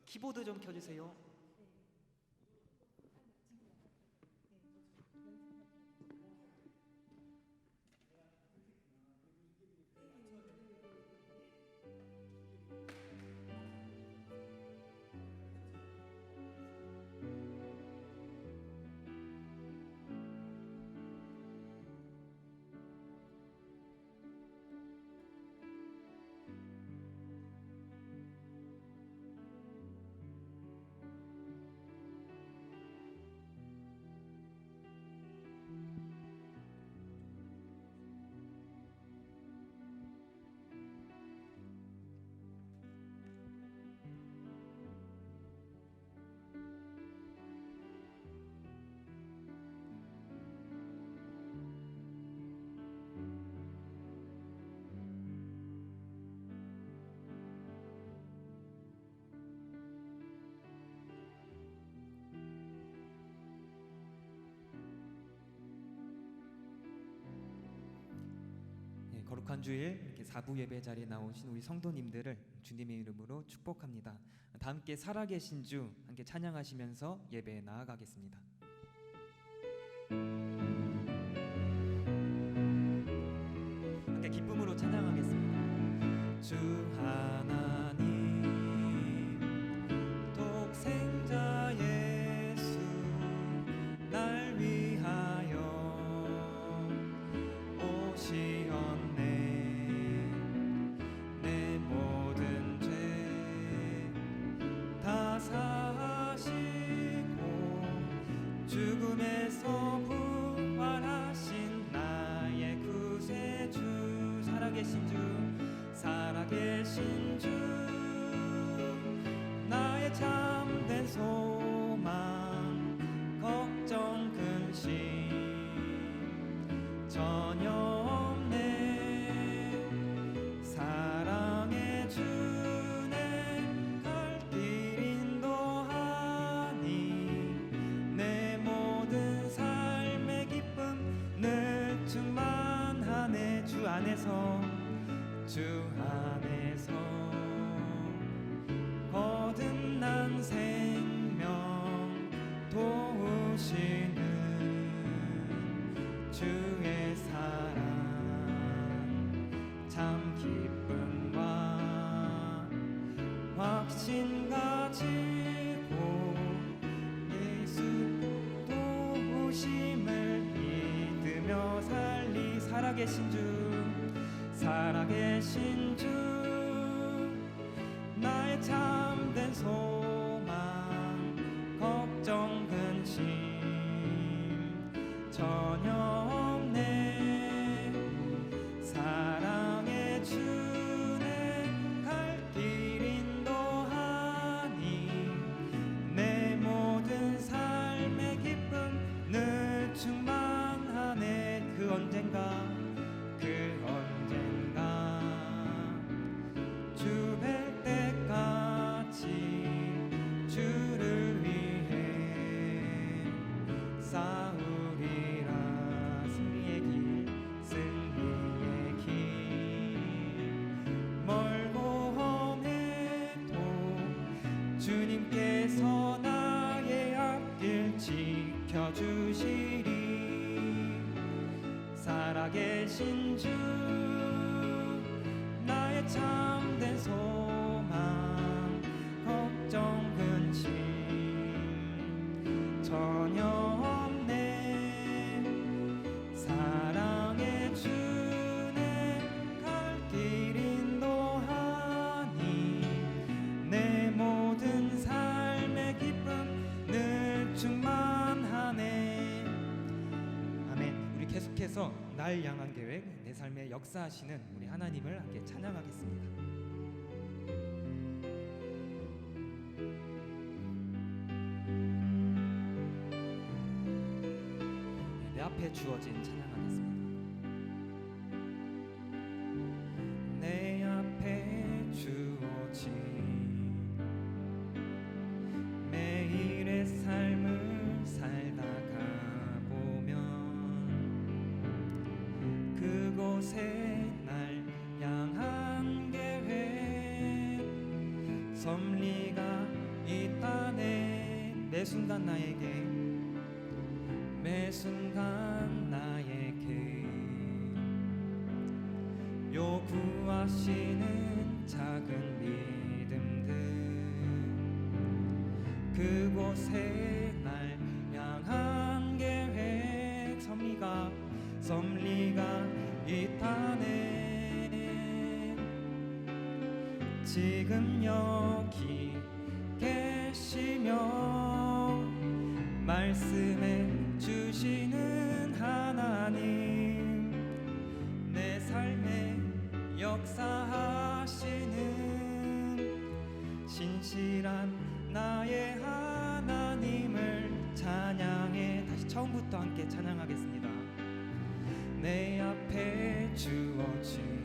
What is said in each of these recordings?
키보드 좀 켜주세요. 거룩한 주일 이렇게 사부 예배 자리에 나오신 우리 성도님들을 주님의 이름으로 축복합니다. 다 함께 살아계신 주 함께 찬양하시면서 예배에 나아가겠습니다. 함께 기쁨으로 찬양하겠습니다. 주 하나님 독생자 예수 날 위하여 오시었네. 내 모든 죄 다 사하시고 죽음에서 부활하신 나의 구세주 살아계신 주 살아계신 주 나의 참된 소망 걱정 근심 전혀 없네. 사랑의 주네 갈 길 인도하니 내 모든 삶의 기쁨 늘 충만하네. 주 안에서 거듭난 생명 도우시는 주의 사랑 참 기쁨과 확신 가지고 예수 도우심을 믿으며 살리 살아계신 주 나의 참된 소망 걱정 근심 전혀 없네. 사랑의 주네 갈 길 인도하니 내 모든 삶의 기쁨 늘 충만하네. 그 언젠가 주 뵐 때까지 주를 위해 싸우리라. 승리의 길 멀고 험해도 주님께서 나의 앞길 지켜주시리. 살아계신 주 나의 참된 소망 걱정 근심 전혀 없네. 사랑의 주네 갈 길 인도하니 내 모든 삶의 기쁨 늘 충만하네. 아멘. 우리 계속해서 날 향한 계획, 내 삶에 역사하시는 우리 하나님을 함께 찬양하겠습니다. 내 앞에 주어진 찬양하겠습니다. 내 앞에 주어진 매일의 삶을 살다가 보면 그곳에 날 향한 계획 섭리가 매 순간 나에게 매 순간 나에게 요구하시는 작은 믿음들 그곳에 날 향한 계획 섭리가 있다네. 지금 여기 계시며 말씀해 주시는 하나님 내 삶에 역사하시는 신실한 나의 하나님을 찬양해. 다시 처음부터 함께 찬양하겠습니다. 내 앞에 주어진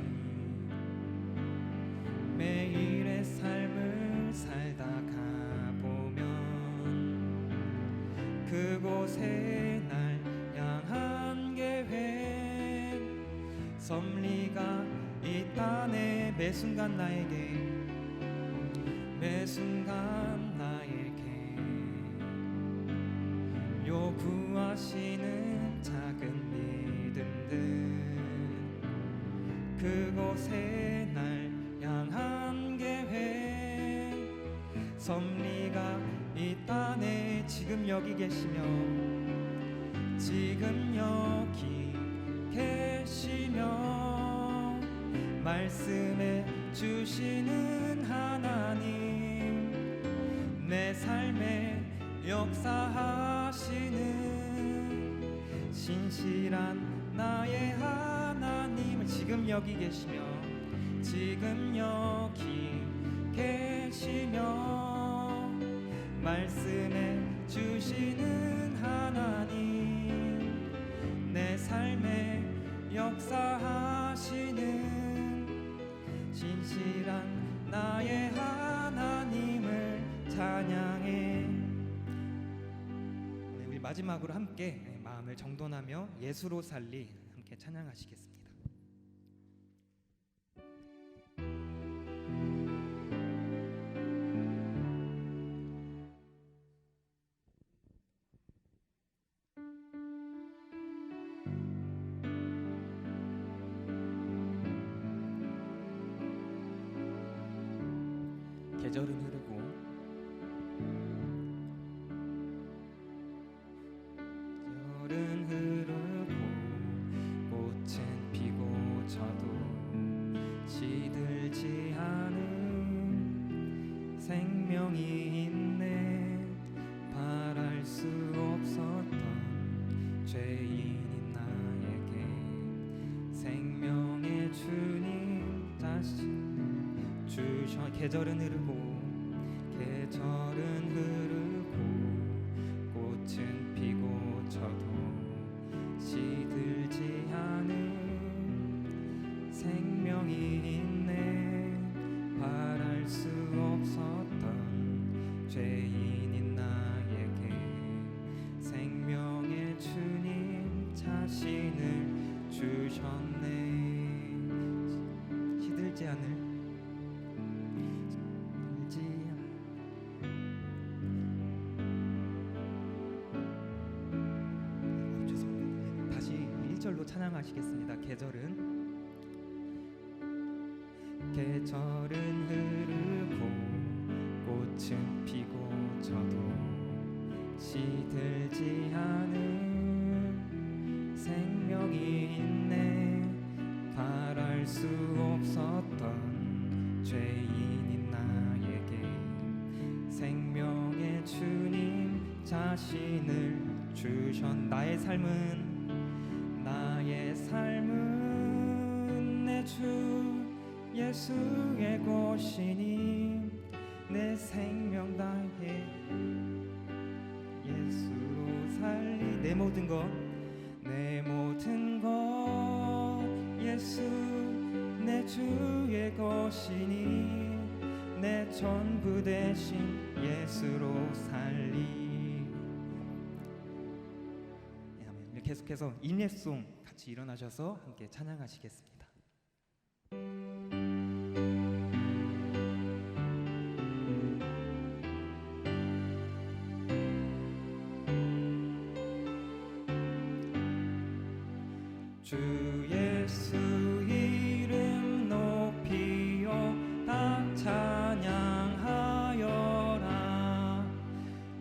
매일의 삶을 살다 가보면 그곳에 날 향한 계획 섭리가 있다네. 매 순간 나에게 매 순간 나에게 요구하시는 작은 믿음들 그곳에 날 향한 계획 섭리가 있다네. 지금 여기 계시며 말씀해 주시는 하나님 내 삶에 역사하시는 신실한 나의 하나님을 지금 여기 계시며 말씀해 주시는 하나님 내 삶에 역사하시는 신실한 나의 하나님을 찬양해. 우리 마지막으로 함께 마음을 정돈하며 예수로 살리 함께 찬양하시겠습니다. 계절은 흐르고 꽃은 피고 져도 시들지 않은 생명이 있네. 바랄 수 없었던 죄인인 나에게 생명의 주님 자신을 주셔. 계절은 흐르고 꽃은 피고 져도 시들지 않은 생명이 있네. 바랄 수 없었던 죄인인 나에게 생명의 주님 자신을 주셨네. 시들지 않을 절로 찬양하시겠습니다. 계절은 흐르고 꽃은 피고 져도 시들지 않은 생명이 있네. 바랄 수 없었던 죄인인 나에게 생명의 주님 자신을 주셨. 나의 삶은 내 주 예수의 것이니 내 생명 다해 예수로 살리. 내 모든 것 예수 내 주의 것이니 내 전부 대신 예수로 살리. 계속해서 인예송 같이 일어나셔서 함께 찬양하시겠습니다. 주 예수 이름 높이어 다 찬양하여라.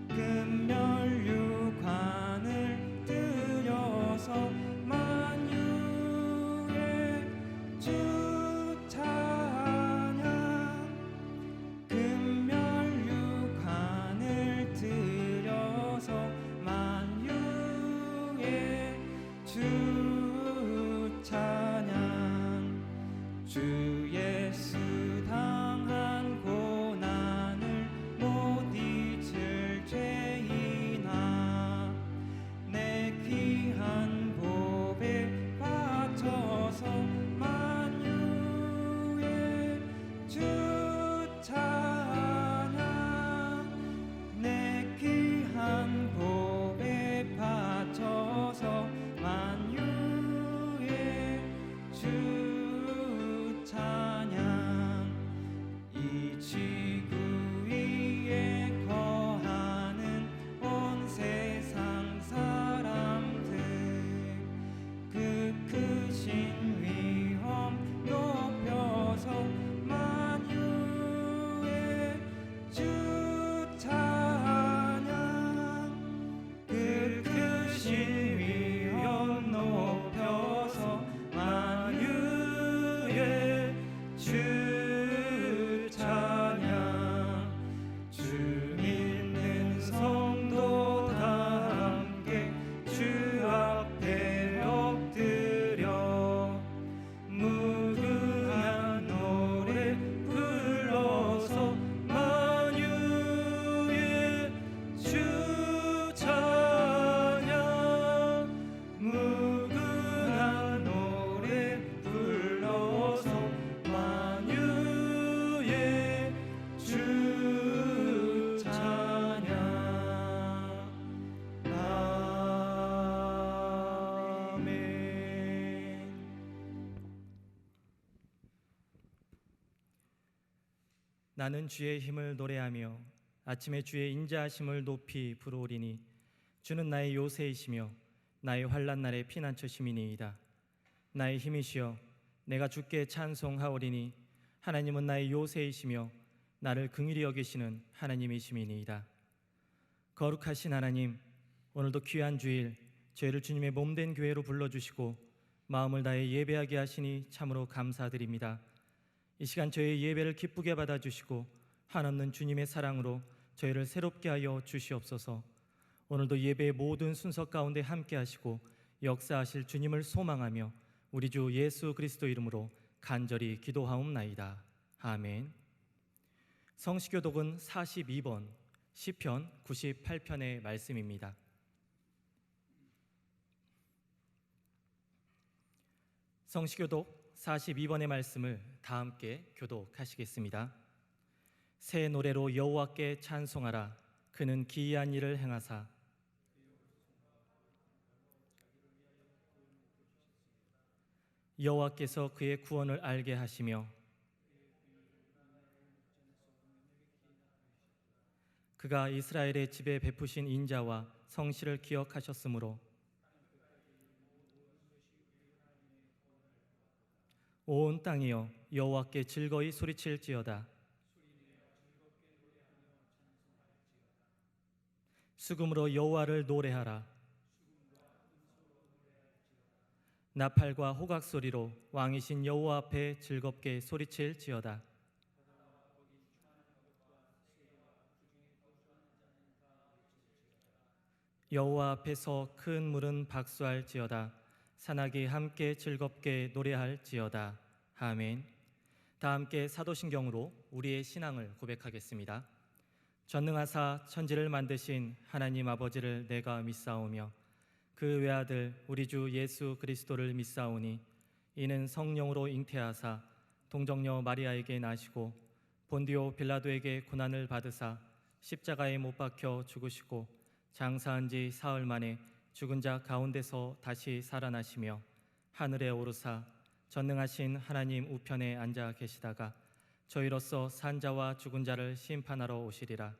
금면류관을 들여서 만유의 주 찬양. 금면류관을 들여서 만유의 주 찬양. 주 예수 당한 고난을 못 잊을 죄인아, 내 귀한 보배 바쳐서 만유의 주 찬양. 내 귀한 보배 바쳐서 만유의 주 찬양. 이 지구 위에 거하는 온 세상 사람들, 그 크신 위엄 높여서 만유의 주 찬양. 그 크신 위엄 높여서 만유의 주 찬양. 주 믿는 성도 다 함께 주 앞에 엎드려 무궁한 노래 불러서 만유의 주 찬양. 무궁한 노래 불러서 만유의 주 찬양. 아멘. 나는 주의 힘을 노래하며 아침에 주의 인자하심을 높이 부르오리니 주는 나의 요새이시며 나의 환난 날의 피난처심이니이다. 나의 힘이시여 내가 주께 찬송하오리니 하나님은 나의 요새이시며 나를 긍휼히 여기시는 하나님이심이니이다. 거룩하신 하나님, 오늘도 귀한 주일 저희를 주님의 몸된 교회로 불러주시고 마음을 다해 예배하게 하시니 참으로 감사드립니다. 이 시간 저희의 예배를 기쁘게 받아주시고 한없는 주님의 사랑으로 저희를 새롭게 하여 주시옵소서. 오늘도 예배의 모든 순서 가운데 함께 하시고 역사하실 주님을 소망하며 우리 주 예수 그리스도 이름으로 간절히 기도하옵나이다. 아멘. 성시교독은 42번 시편 98편의 말씀입니다. 성시교독 42번의 말씀을 다 함께 교독하시겠습니다. 새 노래로 여호와께 찬송하라. 그는 기이한 일을 행하사 여호와께서 그의 구원을 알게 하시며 그가 이스라엘의 집에 베푸신 인자와 성실을 기억하셨으므로 온 땅이여 여호와께 즐거이 소리칠지어다. 수금으로 여호와를 노래하라. 나팔과 호각 소리로 왕이신 여호와 앞에 즐겁게 소리칠지어다. 여호와 앞에서 큰 물은 박수할지어다. 산악이 함께 즐겁게 노래할지어다. 아멘. 다 함께 사도신경으로 우리의 신앙을 고백하겠습니다. 전능하사 천지를 만드신 하나님 아버지를 내가 믿사오며 그 외아들 우리 주 예수 그리스도를 믿사오니 이는 성령으로 잉태하사 동정녀 마리아에게 나시고 본디오 빌라도에게 고난을 받으사 십자가에 못 박혀 죽으시고 장사한 지 사흘 만에 죽은 자 가운데서 다시 살아나시며 하늘에 오르사 전능하신 하나님 우편에 앉아 계시다가 저희로서 산자와 죽은 자를 심판하러 오시리라.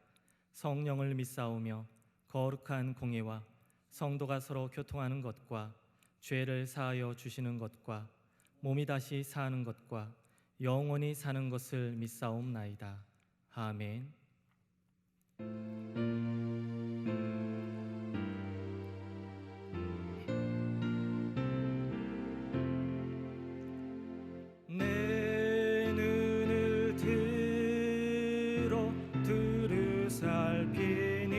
성령을 믿사오며 거룩한 공예와 성도가 서로 교통하는 것과 죄를 사하여 주시는 것과 몸이 다시 사는 것과 영원히 사는 것을 믿사옵나이다. 아멘. 내 눈을 들어 두루 살피니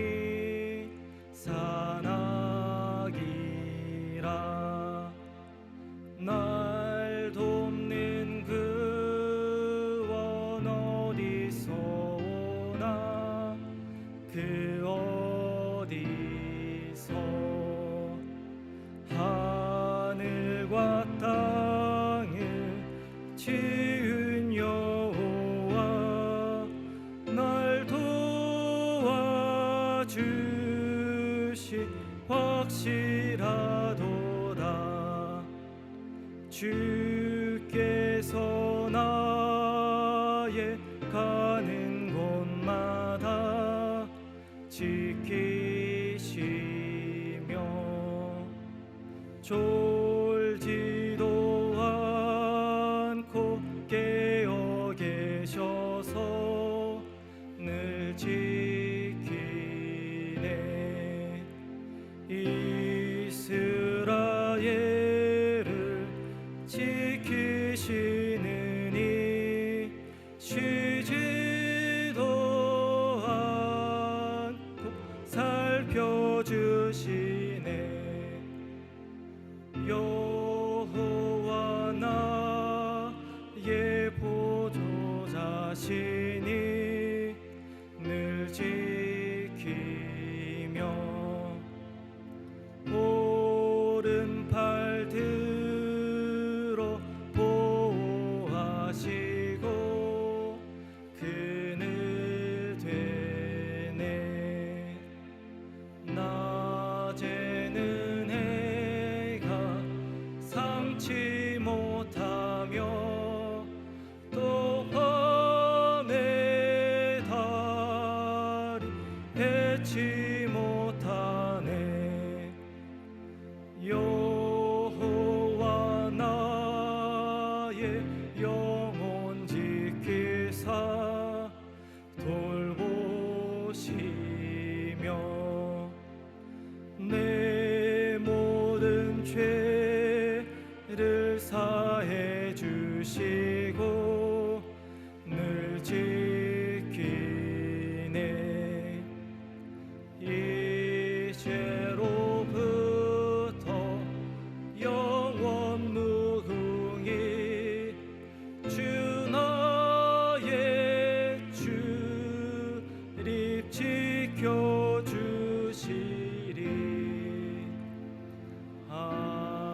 산악이라. 날 돕는 구원 어디서 오나 그 어디서 하늘과 땅을 지은 여호와 날 도와주시 확실하도다. 주께서 나의 가는 곳마다 지키시며 졸지도 않고 깨어 계셔서 늘 지키네. 이스라엘을 지키시느니 쉬지도 않고 살펴주시네. 여호와 나의 보조자시니 늘 지키며 오른팔 들어 보호하시고 그늘 되네. 낮에는 해가 삼지 못하며 또 밤에 달이 해치 못하네. 여호와 나의 영혼 지키사 돌보시며 내 모든 죄를 사해 주시고 늘 지키네. 이제로부터 영원 무궁히 주 나의 주립 지켜주시리. 아멘.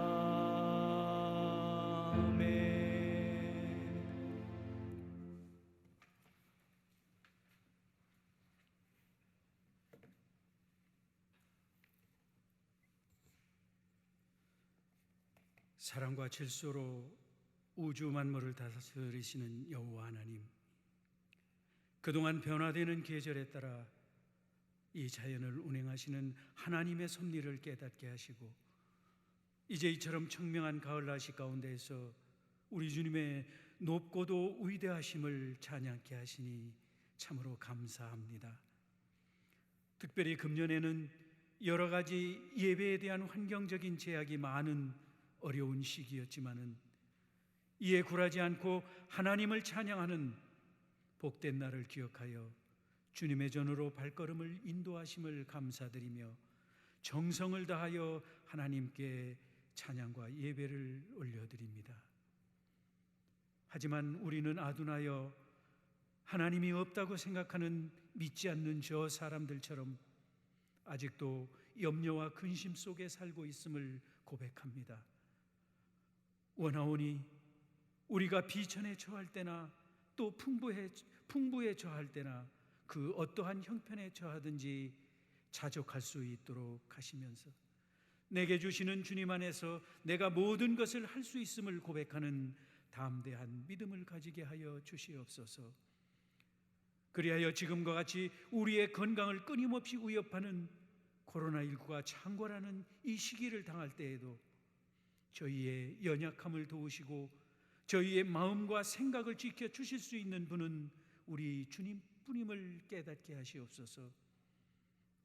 사랑과 질서로 우주 만물을 다스리시는 여호와 하나님, 그동안 변화되는 계절에 따라 이 자연을 운행하시는 하나님의 섭리를 깨닫게 하시고 이제 이처럼 청명한 가을날씨 가운데에서 우리 주님의 높고도 위대하심을 찬양케 하시니 참으로 감사합니다. 특별히 금년에는 여러 가지 예배에 대한 환경적인 제약이 많은 어려운 시기였지만은 이에 굴하지 않고 하나님을 찬양하는 복된 날을 기억하여 주님의 전으로 발걸음을 인도하심을 감사드리며 정성을 다하여 하나님께 찬양과 예배를 올려드립니다. 하지만 우리는 아둔하여 하나님이 없다고 생각하는 믿지 않는 저 사람들처럼 아직도 염려와 근심 속에 살고 있음을 고백합니다. 원하오니 우리가 비천에 처할 때나 또 풍부에 처할 때나 그 어떠한 형편에 처하든지 자족할 수 있도록 하시면서 내게 주시는 주님 안에서 내가 모든 것을 할 수 있음을 고백하는 담대한 믿음을 가지게 하여 주시옵소서. 그리하여 지금과 같이 우리의 건강을 끊임없이 위협하는 코로나19가 창궐하는 이 시기를 당할 때에도 저희의 연약함을 도우시고 저희의 마음과 생각을 지켜주실 수 있는 분은 우리 주님뿐임을 깨닫게 하시옵소서.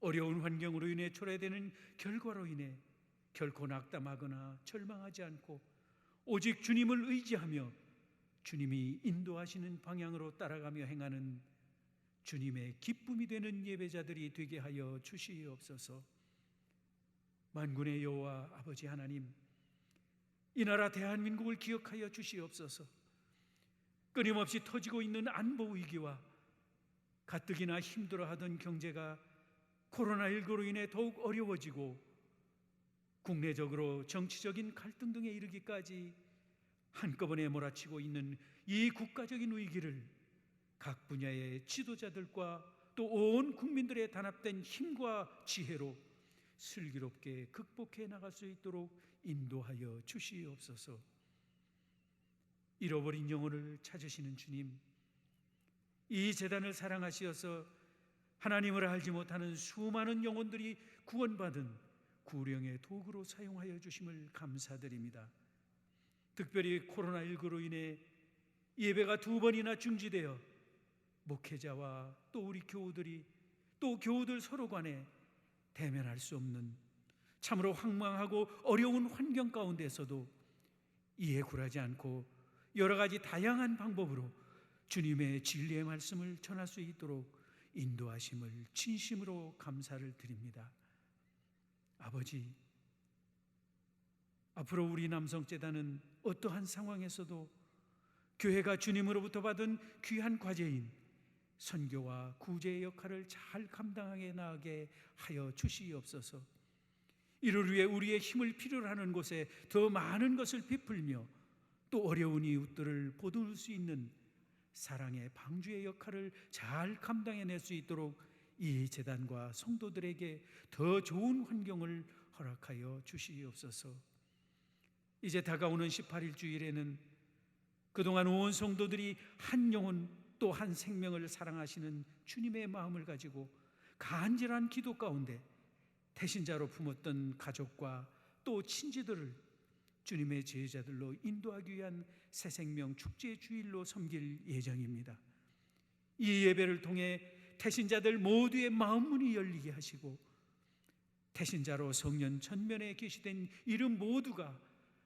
어려운 환경으로 인해 초래되는 결과로 인해 결코 낙담하거나 절망하지 않고 오직 주님을 의지하며 주님이 인도하시는 방향으로 따라가며 행하는 주님의 기쁨이 되는 예배자들이 되게 하여 주시옵소서. 만군의 여호와 아버지 하나님, 이 나라 대한민국을 기억하여 주시옵소서. 끊임없이 터지고 있는 안보 위기와 가뜩이나 힘들어하던 경제가 코로나19로 인해 더욱 어려워지고 국내적으로 정치적인 갈등 등에 이르기까지 한꺼번에 몰아치고 있는 이 국가적인 위기를 각 분야의 지도자들과 또 온 국민들의 단합된 힘과 지혜로 슬기롭게 극복해 나갈 수 있도록 인도하여 주시옵소서. 잃어버린 영혼을 찾으시는 주님, 이 재단을 사랑하시어서 하나님을 알지 못하는 수많은 영혼들이 구원받은 구령의 도구로 사용하여 주심을 감사드립니다. 특별히 코로나19로 인해 예배가 2번이나 중지되어 목회자와 또 우리 교우들이 또 교우들 서로 간에 대면할 수 없는 참으로 황망하고 어려운 환경 가운데서도 이에 굴하지 않고 여러 가지 다양한 방법으로 주님의 진리의 말씀을 전할 수 있도록 인도하심을 진심으로 감사를 드립니다. 아버지, 앞으로 우리 남성재단은 어떠한 상황에서도 교회가 주님으로부터 받은 귀한 과제인 선교와 구제의 역할을 잘 감당하게 나가게 하여 주시옵소서. 이를 위해 우리의 힘을 필요로 하는 곳에 더 많은 것을 베풀며 또 어려운 이웃들을 보듬을 수 있는 사랑의 방주의 역할을 잘 감당해낼 수 있도록 이 재단과 성도들에게 더 좋은 환경을 허락하여 주시옵소서. 이제 다가오는 18일 주일에는 그동안 온 성도들이 한 영혼 또 한 생명을 사랑하시는 주님의 마음을 가지고 간절한 기도 가운데 태신자로 품었던 가족과 또 친지들을 주님의 제자들로 인도하기 위한 새생명 축제 주일로 섬길 예정입니다. 이 예배를 통해 태신자들 모두의 마음문이 열리게 하시고 태신자로 성년 전면에 게시된 이름 모두가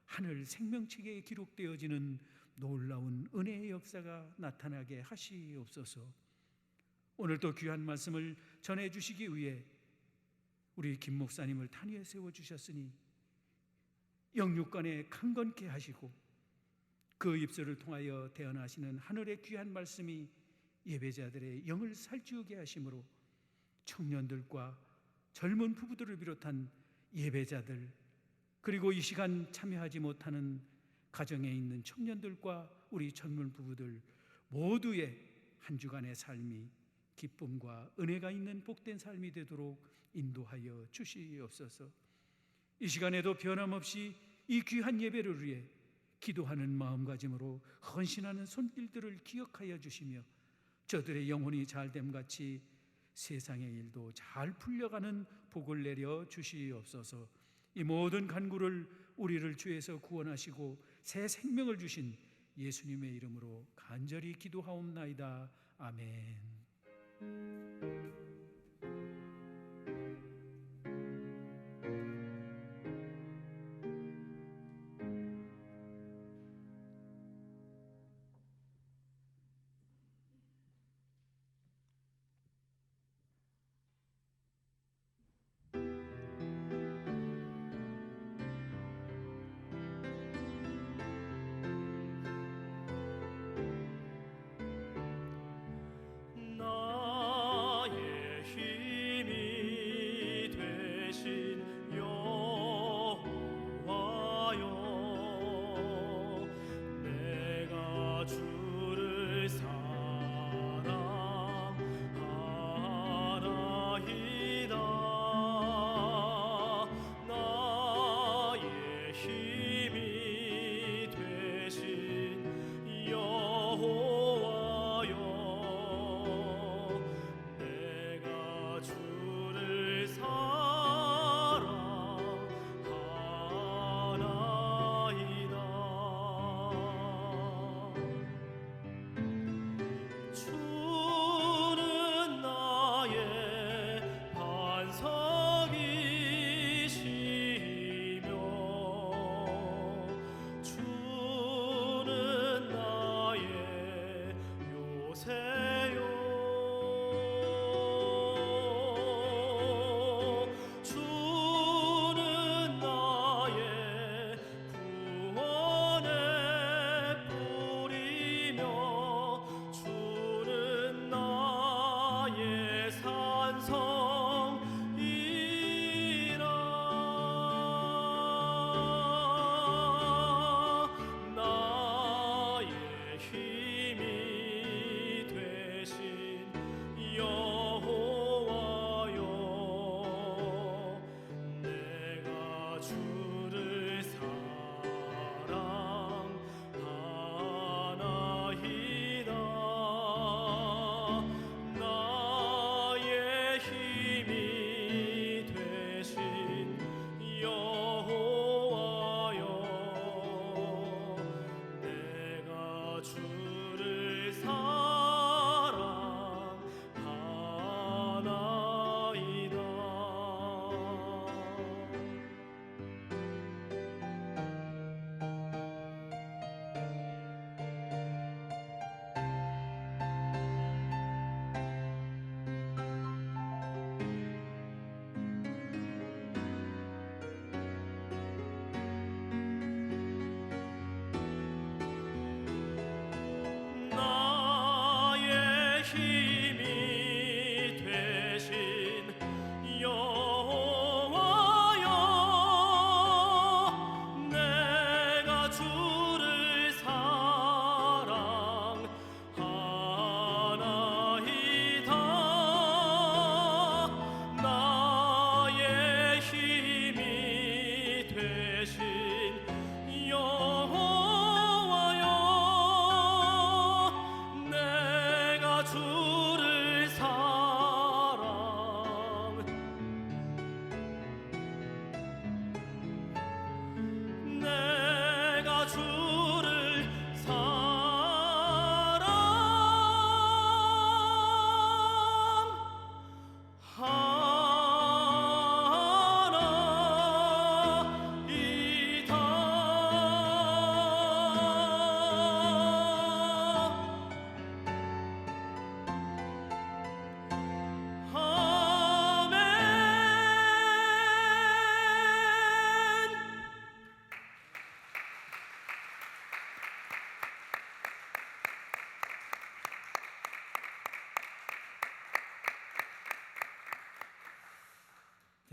하늘 생명책에 기록되어지는 놀라운 은혜의 역사가 나타나게 하시옵소서. 오늘도 귀한 말씀을 전해주시기 위해 우리 김 목사님을 단위에 세워주셨으니 영육간에 강건케 하시고 그 입술을 통하여 대언하시는 하늘의 귀한 말씀이 예배자들의 영을 살찌우게 하심으로 청년들과 젊은 부부들을 비롯한 예배자들 그리고 이 시간 참여하지 못하는 가정에 있는 청년들과 우리 젊은 부부들 모두의 한 주간의 삶이 기쁨과 은혜가 있는 복된 삶이 되도록 인도하여 주시옵소서. 이 시간에도 변함없이 이 귀한 예배를 위해 기도하는 마음가짐으로 헌신하는 손길들을 기억하여 주시며 저들의 영혼이 잘됨같이 세상의 일도 잘 풀려가는 복을 내려 주시옵소서. 이 모든 간구를 우리를 죄에서 구원하시고 새 생명을 주신 예수님의 이름으로 간절히 기도하옵나이다. 아멘.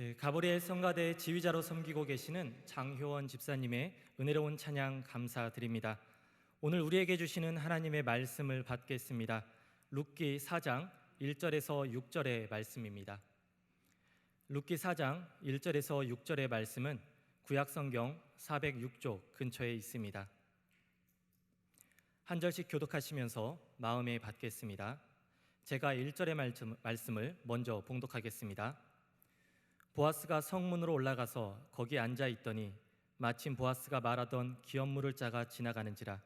네, 가브리엘 성가대 지휘자로 섬기고 계시는 장효원 집사님의 은혜로운 찬양 감사드립니다. 오늘 우리에게 주시는 하나님의 말씀을 받겠습니다. 룻기 4장 1절에서 6절의 말씀입니다. 룻기 4장 1절에서 6절의 말씀은 구약성경 406쪽 근처에 있습니다. 한 절씩 교독하시면서 마음에 받겠습니다. 제가 1절의 말씀을 먼저 봉독하겠습니다. 보아스가 성문으로 올라가서 거기 앉아 있더니 마침 보아스가 말하던 기업 물을 자가 지나가는지라.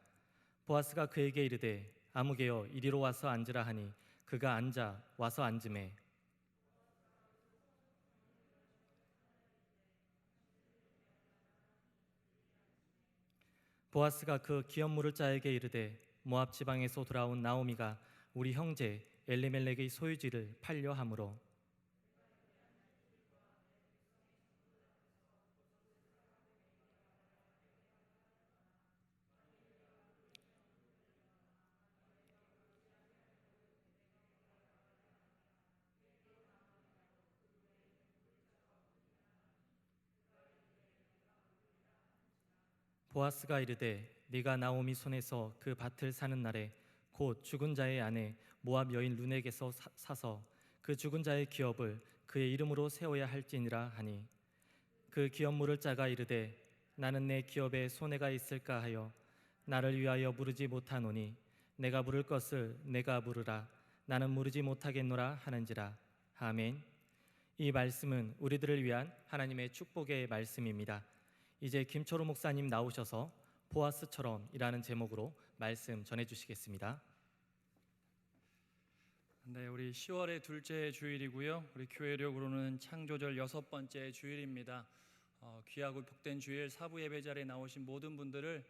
보아스가 그에게 이르되 아무개여 이리로 와서 앉으라 하니 그가 앉아 와서 앉으매 보아스가 그 기업 물을 자에게 이르되 모압 지방에서 돌아온 나오미가 우리 형제 엘리멜렉의 소유지를 팔려 함으로 보아스가 이르되 네가 나오미 손에서 그 밭을 사는 날에 곧 죽은 자의 아내 모압 여인 룬에게서 사서 그 죽은 자의 기업을 그의 이름으로 세워야 할지니라 하니 그 기업 물을 자가 이르되 나는 내 기업에 손해가 있을까 하여 나를 위하여 물으지 못하노니 내가 물을 것을 내가 물으라 나는 물으지 못하겠노라 하는지라. 아멘. 이 말씀은 우리들을 위한 하나님의 축복의 말씀입니다. 이제 김초로 목사님 나오셔서 보아스처럼이라는 제목으로 말씀 전해주시겠습니다. 네, 우리 10월의 둘째 주일이고요. 우리 교회력으로는 창조절 6번째 주일입니다. 귀하고 복된 주일 사부 예배 자리에 나오신 모든 분들을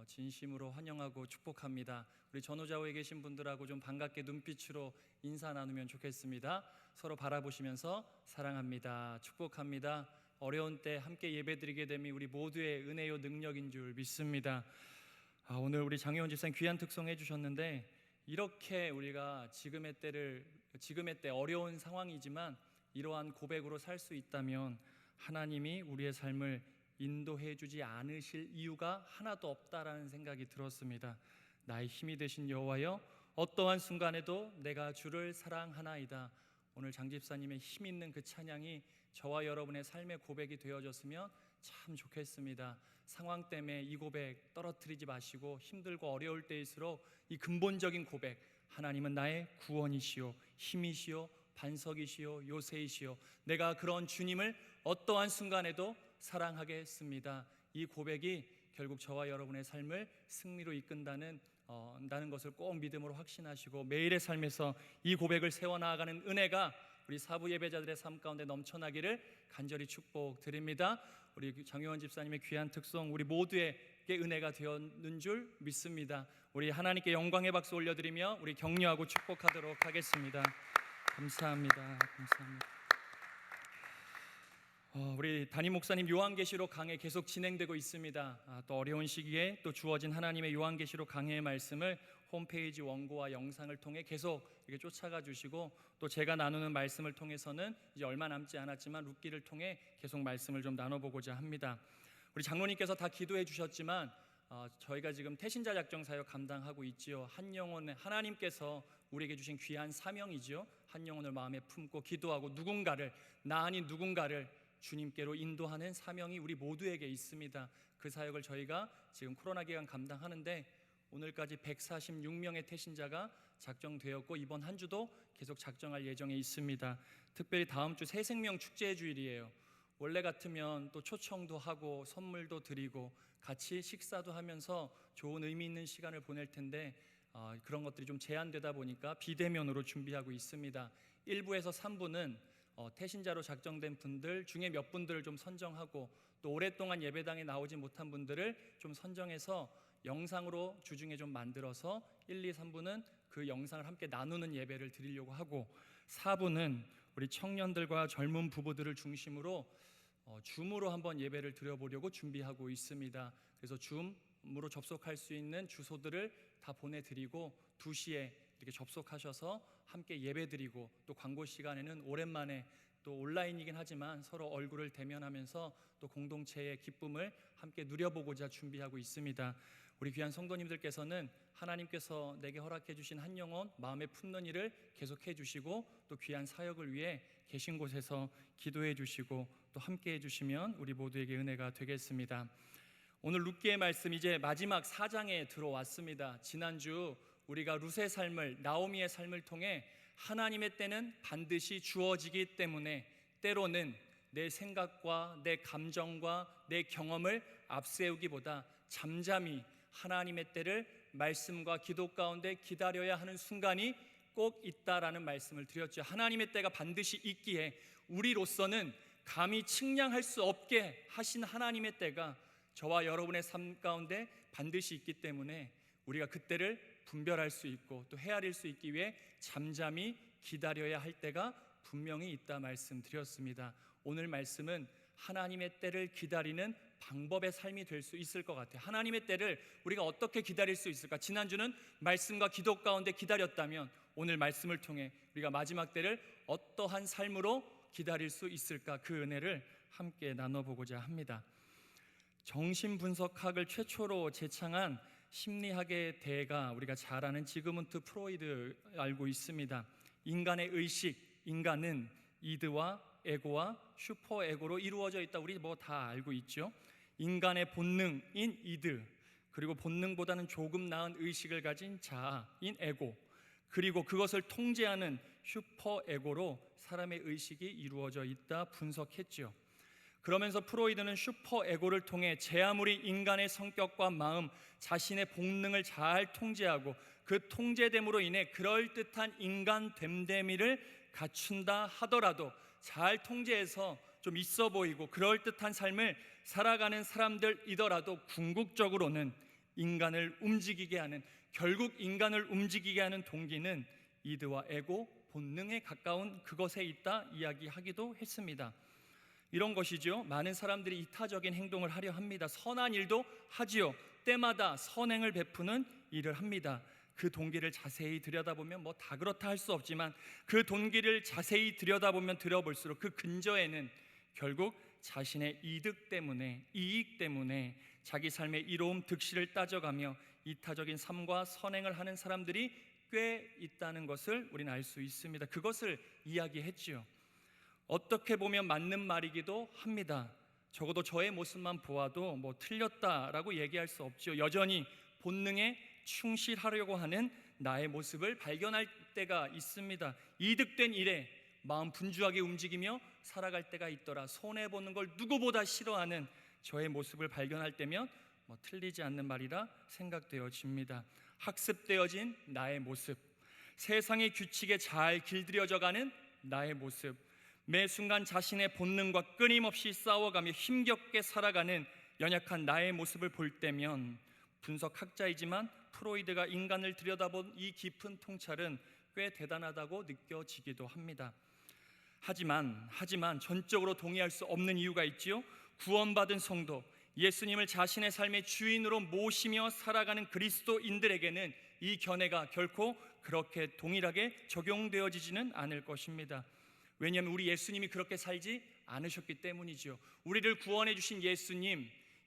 진심으로 환영하고 축복합니다. 우리 전후좌우에 계신 분들하고 좀 반갑게 눈빛으로 인사 나누면 좋겠습니다. 서로 바라보시면서 사랑합니다, 축복합니다. 어려운 때 함께 예배드리게 됨이 우리 모두의 은혜요 능력인 줄 믿습니다. 오늘 우리 장혜원 집사님 귀한 특송 해주셨는데 이렇게 우리가 지금의 때 어려운 상황이지만 이러한 고백으로 살 수 있다면 하나님이 우리의 삶을 인도해 주지 않으실 이유가 하나도 없다라는 생각이 들었습니다. 나의 힘이 되신 여호와여 어떠한 순간에도 내가 주를 사랑하나이다. 오늘 장 집사님의 힘 있는 그 찬양이 저와 여러분의 삶의 고백이 되어졌으면 참 좋겠습니다. 상황 때문에 이 고백 떨어뜨리지 마시고 힘들고 어려울 때일수록 이 근본적인 고백, 하나님은 나의 구원이시오, 힘이시오, 반석이시오, 요새이시오, 내가 그런 주님을 어떠한 순간에도 사랑하겠습니다. 이 고백이 결국 저와 여러분의 삶을 승리로 이끈다는 것을 꼭 믿음으로 확신하시고 매일의 삶에서 이 고백을 세워나가는 은혜가 우리 사부 예배자들의 삶 가운데 넘쳐나기를 간절히 축복드립니다. 우리 장효원 집사님의 귀한 특송 우리 모두에게 은혜가 되었는 줄 믿습니다. 우리 하나님께 영광의 박수 올려드리며 우리 격려하고 축복하도록 하겠습니다. 감사합니다. 우리 담임 목사님 요한계시록 강해 계속 진행되고 있습니다. 또 어려운 시기에 또 주어진 하나님의 요한계시록 강해의 말씀을 홈페이지 원고와 영상을 통해 계속 이렇게 쫓아가 주시고 또 제가 나누는 말씀을 통해서는 이제 얼마 남지 않았지만 룻기를 통해 계속 말씀을 좀 나눠보고자 합니다. 우리 장로님께서 다 기도해 주셨지만 저희가 지금 태신자 작정 사역 감당하고 있지요. 한 영혼의 하나님께서 우리에게 주신 귀한 사명이지요. 한 영혼을 마음에 품고 기도하고 나 아닌 누군가를 주님께로 인도하는 사명이 우리 모두에게 있습니다. 그 사역을 저희가 지금 코로나 기간 감당하는데 오늘까지 146명의 태신자가 작정되었고 이번 한 주도 계속 작정할 예정에 있습니다. 특별히 다음 주 새생명 축제 주일이에요. 원래 같으면 또 초청도 하고 선물도 드리고 같이 식사도 하면서 좋은 의미 있는 시간을 보낼 텐데 그런 것들이 좀 제한되다 보니까 비대면으로 준비하고 있습니다. 1부에서 3부는 태신자로 작정된 분들 중에 몇 분들을 좀 선정하고 또 오랫동안 예배당에 나오지 못한 분들을 좀 선정해서 영상으로 주중에 좀 만들어서 1, 2, 3부는 그 영상을 함께 나누는 예배를 드리려고 하고 4부는 우리 청년들과 젊은 부부들을 중심으로 줌으로 한번 예배를 드려보려고 준비하고 있습니다. 그래서 줌으로 접속할 수 있는 주소들을 다 보내드리고 2시에 이렇게 접속하셔서 함께 예배드리고 또 광고 시간에는 오랜만에 또 온라인이긴 하지만 서로 얼굴을 대면하면서 또 공동체의 기쁨을 함께 누려보고자 준비하고 있습니다. 우리 귀한 성도님들께서는 하나님께서 내게 허락해 주신 한 영혼 마음에 품는 일을 계속해 주시고 또 귀한 사역을 위해 계신 곳에서 기도해 주시고 또 함께 해 주시면 우리 모두에게 은혜가 되겠습니다. 오늘 룻기의 말씀 이제 마지막 4장에 들어왔습니다. 지난주 우리가 룻의 삶을, 나오미의 삶을 통해 하나님의 때는 반드시 주어지기 때문에 때로는 내 생각과 내 감정과 내 경험을 앞세우기보다 잠잠히 하나님의 때를 말씀과 기도 가운데 기다려야 하는 순간이 꼭 있다라는 말씀을 드렸죠. 하나님의 때가 반드시 있기에 우리로서는 감히 측량할 수 없게 하신 하나님의 때가 저와 여러분의 삶 가운데 반드시 있기 때문에 우리가 그때를 분별할 수 있고 또 헤아릴 수 있기 위해 잠잠히 기다려야 할 때가 분명히 있다 말씀드렸습니다. 오늘 말씀은 하나님의 때를 기다리는 방법의 삶이 될 수 있을 것 같아요. 하나님의 때를 우리가 어떻게 기다릴 수 있을까? 지난주는 말씀과 기도 가운데 기다렸다면 오늘 말씀을 통해 우리가 마지막 때를 어떠한 삶으로 기다릴 수 있을까? 그 은혜를 함께 나눠보고자 합니다. 정신분석학을 최초로 제창한 심리학의 대가 우리가 잘 아는 지그문트 프로이드 알고 있습니다. 인간의 의식, 인간은 이드와 에고와 슈퍼에고로 이루어져 있다. 우리 뭐 다 알고 있죠. 인간의 본능인 이드, 그리고 본능보다는 조금 나은 의식을 가진 자아인 에고, 그리고 그것을 통제하는 슈퍼에고로 사람의 의식이 이루어져 있다 분석했죠. 그러면서 프로이드는 슈퍼에고를 통해 제 아무리 인간의 성격과 마음, 자신의 본능을 잘 통제하고 그 통제됨으로 인해 그럴듯한 인간 됨됨이를 갖춘다 하더라도 잘 통제해서 좀 있어 보이고 그럴듯한 삶을 살아가는 사람들이더라도 궁극적으로는 인간을 움직이게 하는, 결국 인간을 움직이게 하는 동기는 이드와 에고, 본능에 가까운 그것에 있다 이야기하기도 했습니다. 이런 것이죠. 많은 사람들이 이타적인 행동을 하려 합니다. 선한 일도 하지요. 때마다 선행을 베푸는 일을 합니다. 그 동기를 자세히 들여다보면 뭐 다 그렇다 할 수 없지만 그 동기를 자세히 들여다보면 들여볼수록 그 근저에는 결국 자신의 이득 때문에, 이익 때문에 자기 삶의 이로움, 득실을 따져가며 이타적인 삶과 선행을 하는 사람들이 꽤 있다는 것을 우리는 알 수 있습니다. 그것을 이야기했지요. 어떻게 보면 맞는 말이기도 합니다. 적어도 저의 모습만 보아도 뭐 틀렸다라고 얘기할 수 없죠. 여전히 본능에 충실하려고 하는 나의 모습을 발견할 때가 있습니다. 이득된 일에 마음 분주하게 움직이며 살아갈 때가 있더라. 손해보는 걸 누구보다 싫어하는 저의 모습을 발견할 때면 뭐 틀리지 않는 말이라 생각되어집니다. 학습되어진 나의 모습, 세상의 규칙에 잘 길들여져가는 나의 모습, 매 순간 자신의 본능과 끊임없이 싸워가며 힘겹게 살아가는 연약한 나의 모습을 볼 때면 분석학자이지만 프로이드가 인간을 들여다본 이 깊은 통찰은 꽤 대단하다고 느껴지기도 합니다. 하지만 전적으로 동의할 수 없는 이유가 있지요. 구원받은 성도, 예수님을 자신의 삶의 주인으로 모시며 살아가는 그리스도인들에게는 이 견해가 결코 그렇게 동일하게 적용되어지지는 않을 것입니다. 왜냐하면 우리 예수님이 그렇게 살지 않으셨기 때문이죠. 우리를 구원해 주신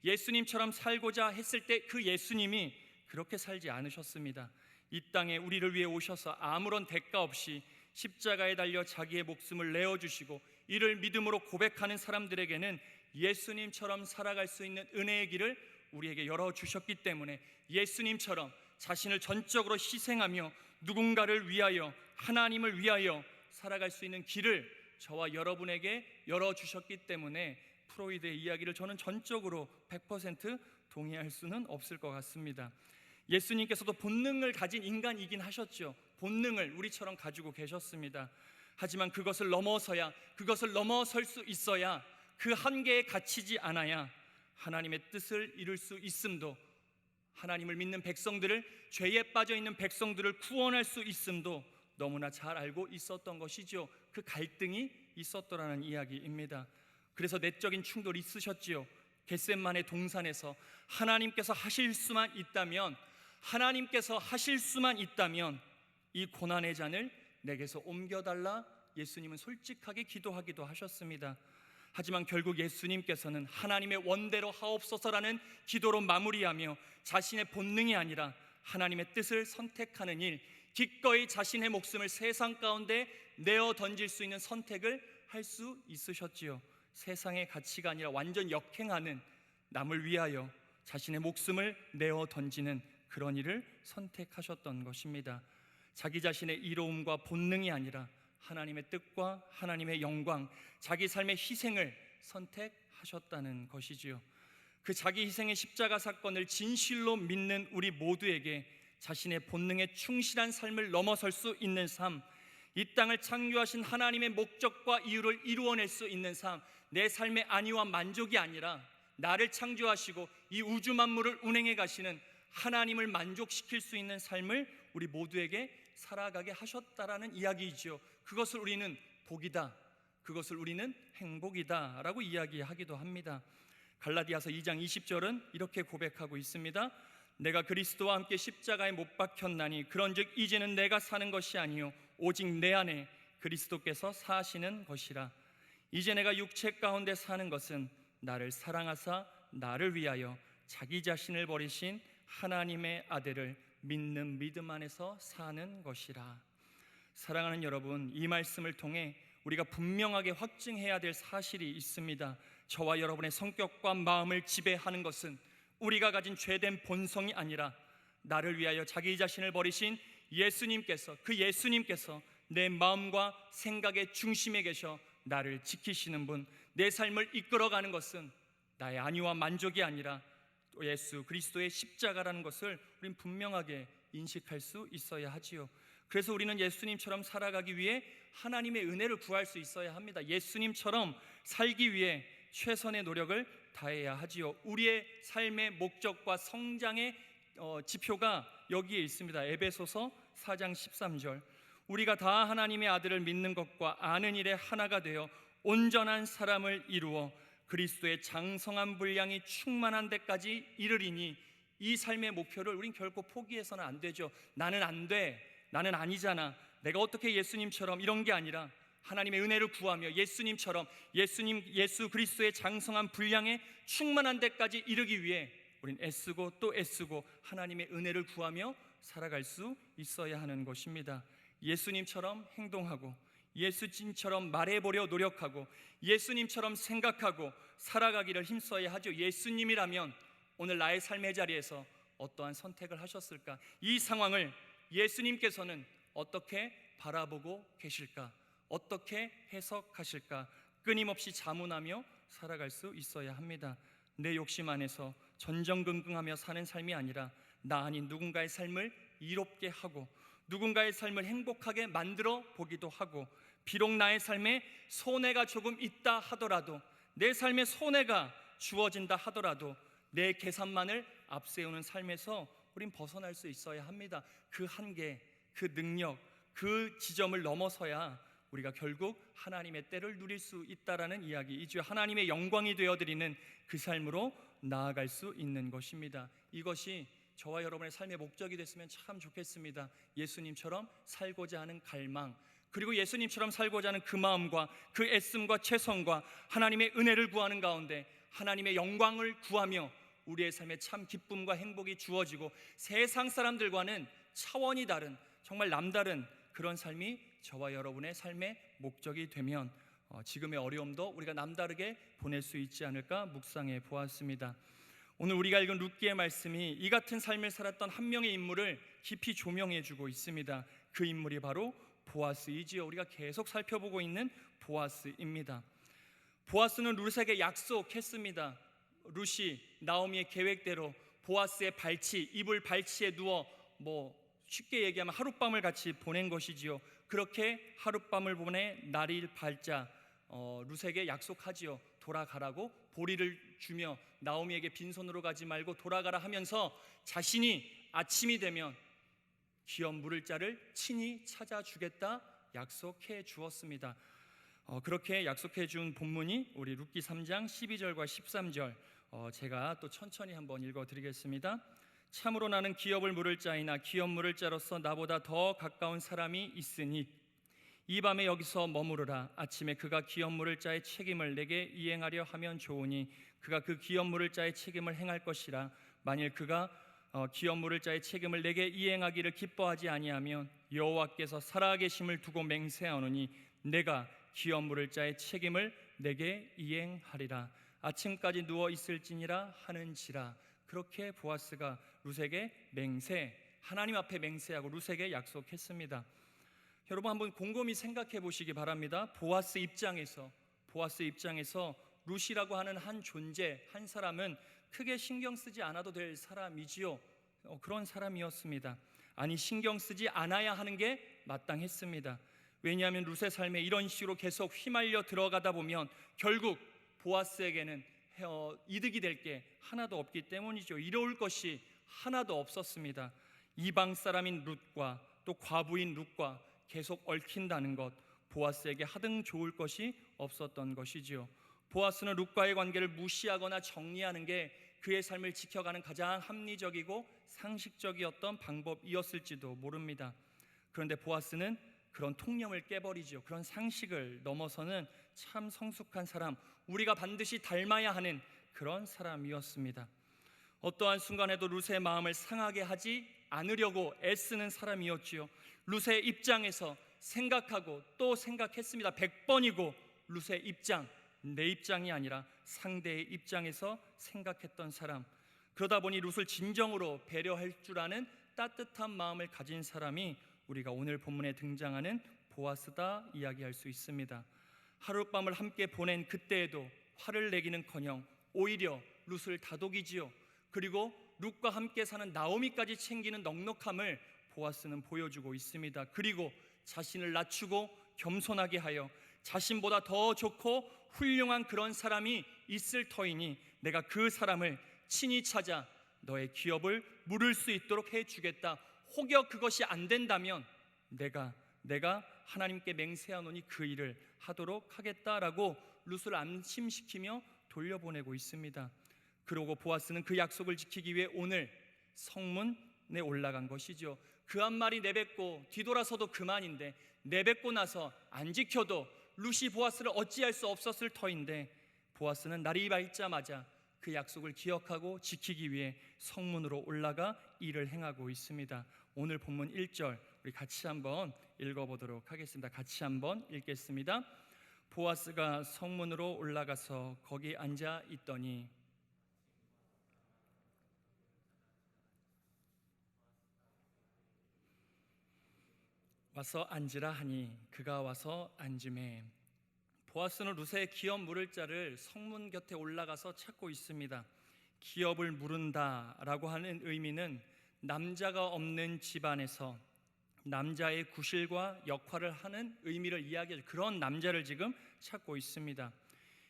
예수님처럼 살고자 했을 때 그 예수님이 그렇게 살지 않으셨습니다. 이 땅에 우리를 위해 오셔서 아무런 대가 없이 십자가에 달려 자기의 목숨을 내어주시고 이를 믿음으로 고백하는 사람들에게는 예수님처럼 살아갈 수 있는 은혜의 길을 우리에게 열어주셨기 때문에 예수님처럼 자신을 전적으로 희생하며 누군가를 위하여, 하나님을 위하여 살아갈 수 있는 길을 저와 여러분에게 열어주셨기 때문에 프로이드의 이야기를 저는 전적으로 100% 동의할 수는 없을 것 같습니다. 예수님께서도 본능을 가진 인간이긴 하셨죠. 본능을 우리처럼 가지고 계셨습니다. 하지만 그것을 넘어설 수 있어야, 그 한계에 갇히지 않아야 하나님의 뜻을 이룰 수 있음도, 하나님을 믿는 백성들을, 죄에 빠져 있는 백성들을 구원할 수 있음도 너무나 잘 알고 있었던 것이죠. 그 갈등이 있었더라는 이야기입니다. 그래서 내적인 충돌이 있으셨지요. 겟셋마네 동산에서 하나님께서 하실 수만 있다면 이 고난의 잔을 내게서 옮겨달라 예수님은 솔직하게 기도하기도 하셨습니다. 하지만 결국 예수님께서는 하나님의 원대로 하옵소서라는 기도로 마무리하며 자신의 본능이 아니라 하나님의 뜻을 선택하는 일, 기꺼이 자신의 목숨을 세상 가운데 내어 던질 수 있는 선택을 할 수 있으셨지요. 세상의 가치가 아니라 완전 역행하는, 남을 위하여 자신의 목숨을 내어 던지는 그런 일을 선택하셨던 것입니다. 자기 자신의 이로움과 본능이 아니라 하나님의 뜻과 하나님의 영광, 자기 삶의 희생을 선택하셨다는 것이지요. 그 자기 희생의 십자가 사건을 진실로 믿는 우리 모두에게 자신의 본능에 충실한 삶을 넘어설 수 있는 삶, 이 땅을 창조하신 하나님의 목적과 이유를 이루어낼 수 있는 삶, 내 삶의 안위와 만족이 아니라 나를 창조하시고 이 우주 만물을 운행해 가시는 하나님을 만족시킬 수 있는 삶을 우리 모두에게 살아가게 하셨다라는 이야기이지요. 그것을 우리는 복이다, 그것을 우리는 행복이다 라고 이야기하기도 합니다. 갈라디아서 2장 20절은 이렇게 고백하고 있습니다. 내가 그리스도와 함께 십자가에 못 박혔나니 그런즉 이제는 내가 사는 것이 아니요 오직 내 안에 그리스도께서 사시는 것이라. 이제 내가 육체 가운데 사는 것은 나를 사랑하사 나를 위하여 자기 자신을 버리신 하나님의 아들을 믿는 믿음 안에서 사는 것이라. 사랑하는 여러분, 이 말씀을 통해 우리가 분명하게 확증해야 될 사실이 있습니다. 저와 여러분의 성격과 마음을 지배하는 것은 우리가 가진 죄된 본성이 아니라 나를 위하여 자기 자신을 버리신 예수님께서, 그 예수님께서 내 마음과 생각의 중심에 계셔 나를 지키시는 분, 내 삶을 이끌어가는 것은 나의 안위와 만족이 아니라 또 예수 그리스도의 십자가라는 것을 우리는 분명하게 인식할 수 있어야 하지요. 그래서 우리는 예수님처럼 살아가기 위해 하나님의 은혜를 구할 수 있어야 합니다. 예수님처럼 살기 위해 최선의 노력을 다해야 하지요. 우리의 삶의 목적과 성장의 지표가 여기에 있습니다. 에베소서 4장 13절, 우리가 다 하나님의 아들을 믿는 것과 아는 일에 하나가 되어 온전한 사람을 이루어 그리스도의 장성한 분량이 충만한 데까지 이르리니, 이 삶의 목표를 우린 결코 포기해서는 안 되죠. 나는 안 돼, 나는 아니잖아, 내가 어떻게 예수님처럼, 이런 게 아니라 하나님의 은혜를 구하며 예수님처럼 예수 그리스도의 장성한 분량에 충만한 데까지 이르기 위해 우린 애쓰고 또 애쓰고 하나님의 은혜를 구하며 살아갈 수 있어야 하는 것입니다. 예수님처럼 행동하고 예수님처럼 말해보려 노력하고 예수님처럼 생각하고 살아가기를 힘써야 하죠. 예수님이라면 오늘 나의 삶의 자리에서 어떠한 선택을 하셨을까? 이 상황을 예수님께서는 어떻게 바라보고 계실까? 어떻게 해석하실까? 끊임없이 자문하며 살아갈 수 있어야 합니다. 내 욕심 안에서 전전긍긍하며 사는 삶이 아니라 나 아닌 누군가의 삶을 이롭게 하고 누군가의 삶을 행복하게 만들어 보기도 하고, 비록 나의 삶에 손해가 조금 있다 하더라도, 내 삶에 손해가 주어진다 하더라도 내 계산만을 앞세우는 삶에서 우린 벗어날 수 있어야 합니다. 그 한계, 그 능력, 그 지점을 넘어서야 우리가 결국 하나님의 때를 누릴 수 있다라는 이야기이죠. 하나님의 영광이 되어드리는 그 삶으로 나아갈 수 있는 것입니다. 이것이 저와 여러분의 삶의 목적이 됐으면 참 좋겠습니다. 예수님처럼 살고자 하는 갈망, 그리고 예수님처럼 살고자 하는 그 마음과 그 애씀과 최선과 하나님의 은혜를 구하는 가운데 하나님의 영광을 구하며 우리의 삶에 참 기쁨과 행복이 주어지고 세상 사람들과는 차원이 다른, 정말 남다른 그런 삶이 저와 여러분의 삶의 목적이 되면 지금의 어려움도 우리가 남다르게 보낼 수 있지 않을까 묵상해 보았습니다. 오늘 우리가 읽은 룻기의 말씀이 이 같은 삶을 살았던 한 명의 인물을 깊이 조명해 주고 있습니다. 그 인물이 바로 보아스이지요. 우리가 계속 살펴보고 있는 보아스입니다. 보아스는 룻에게 약속했습니다. 룻이 나오미의 계획대로 보아스의 발치, 이불 발치에 누워 쉽게 얘기하면 하룻밤을 같이 보낸 것이지요. 그렇게 하룻밤을 보내 날이 밝자 룻에게 약속하지요. 돌아가라고 보리를 주며 나오미에게 빈손으로 가지 말고 돌아가라 하면서 자신이 아침이 되면 기업 물을 자를 친히 찾아주겠다 약속해 주었습니다. 그렇게 약속해 준 본문이 우리 룻기 3장 12절과 13절, 제가 또 천천히 한번 읽어드리겠습니다. 참으로 나는 기업을 물을 자이나 기업 물을 자로서 나보다 더 가까운 사람이 있으니 이 밤에 여기서 머무르라. 아침에 그가 기업물을 자의 책임을 내게 이행하려 하면 좋으니 그가 그 기업물을 자의 책임을 행할 것이라. 만일 그가 기업물을 자의 책임을 내게 이행하기를 기뻐하지 아니하면 여호와께서 살아계심을 두고 맹세하노니 내가 기업물을 자의 책임을 내게 이행하리라. 아침까지 누워 있을지니라 하는지라. 그렇게 보아스가 룻에게 하나님 앞에 맹세하고 룻에게 약속했습니다. 여러분 한번 곰곰이 생각해 보시기 바랍니다. 보아스 입장에서 룻이라고 하는 한 존재, 한 사람은 크게 신경 쓰지 않아도 될 사람이지요. 그런 사람이었습니다. 아니, 신경 쓰지 않아야 하는 게 마땅했습니다. 왜냐하면 룻의 삶에 이런 식으로 계속 휘말려 들어가다 보면 결국 보아스에게는 이득이 될 게 하나도 없기 때문이죠. 이로울 것이 하나도 없었습니다. 이방 사람인 룻과 또 과부인 룻과 계속 얽힌다는 것, 보아스에게 하등 좋을 것이 없었던 것이지요. 보아스는 룻과의 관계를 무시하거나 정리하는 게 그의 삶을 지켜가는 가장 합리적이고 상식적이었던 방법이었을지도 모릅니다. 그런데 보아스는 그런 통념을 깨버리죠. 그런 상식을 넘어서는 참 성숙한 사람, 우리가 반드시 닮아야 하는 그런 사람이었습니다. 어떠한 순간에도 룻의 마음을 상하게 하지 않으려고 애쓰는 사람이었지요. 룻의 입장에서 생각하고 또 생각했습니다. 100번이고 룻의 입장, 내 입장이 아니라 상대의 입장에서 생각했던 사람. 그러다 보니 룻을 진정으로 배려할 줄 아는 따뜻한 마음을 가진 사람이 우리가 오늘 본문에 등장하는 보아스다 이야기할 수 있습니다. 하룻밤을 함께 보낸 그때에도 화를 내기는커녕 오히려 룻을 다독이지요. 그리고 룻과 함께 사는 나오미까지 챙기는 넉넉함을 보아스는 보여주고 있습니다. 그리고 자신을 낮추고 겸손하게 하여 자신보다 더 좋고 훌륭한 그런 사람이 있을 터이니 내가 그 사람을 친히 찾아 너의 기업을 물을 수 있도록 해주겠다. 혹여 그것이 안 된다면 내가 하나님께 맹세하노니 그 일을 하도록 하겠다라고 룻을 안심시키며 돌려보내고 있습니다. 그러고 보아스는 그 약속을 지키기 위해 오늘 성문에 올라간 것이죠. 그 한 말이 내뱉고 뒤돌아서도 그만인데, 내뱉고 나서 안 지켜도 룻이 보아스를 어찌할 수 없었을 터인데, 보아스는 날이 밝자마자 그 약속을 기억하고 지키기 위해 성문으로 올라가 일을 행하고 있습니다. 오늘 본문 1절 우리 같이 한번 읽어보도록 하겠습니다. 같이 한번 읽겠습니다. 보아스가 성문으로 올라가서 거기 앉아 있더니 와서 앉으라 하니 그가 와서 앉음에 보아스는 룻의 기업 물을 자를 성문 곁에 올라가서 찾고 있습니다. 기업을 물은다라고 하는 의미는 남자가 없는 집안에서 남자의 구실과 역할을 하는 의미를 이야기하죠. 그런 남자를 지금 찾고 있습니다.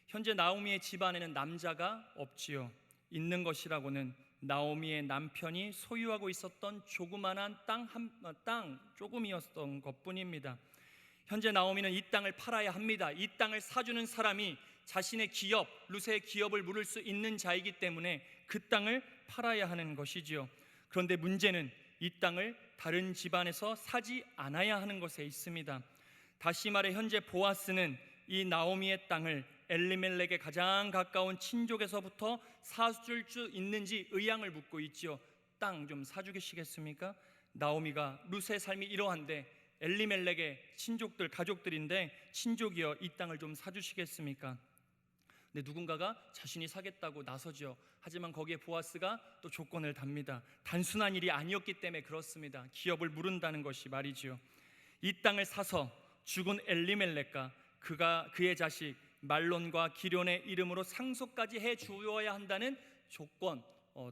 현재 나오미의 집안에는 남자가 없지요. 있는 것이라고는 나오미의 남편이 소유하고 있었던 조그만한 땅 조금이었던 것뿐입니다. 현재 나오미는 이 땅을 팔아야 합니다. 이 땅을 사주는 사람이 자신의 기업, 룻의 기업을 물을 수 있는 자이기 때문에 그 땅을 팔아야 하는 것이지요. 그런데 문제는 이 땅을 다른 집안에서 사지 않아야 하는 것에 있습니다. 다시 말해 현재 보아스는 이 나오미의 땅을 엘리멜렉의 가장 가까운 친족에서부터 사줄 수 있는지 의향을 묻고 있지요. 땅 좀 사주시겠습니까? 나오미가 룻의 삶이 이러한데 엘리멜렉의 친족들, 가족들인데 친족이여 이 땅을 좀 사주시겠습니까? 근데 누군가가 자신이 사겠다고 나서죠. 하지만 거기에 보아스가 또 조건을 답니다. 단순한 일이 아니었기 때문에 그렇습니다. 기업을 물은다는 것이 말이지요. 이 땅을 사서 죽은 엘리멜렉과 그의 자식 말론과 기럐의 이름으로 상속까지 해 주어야 한다는 조건,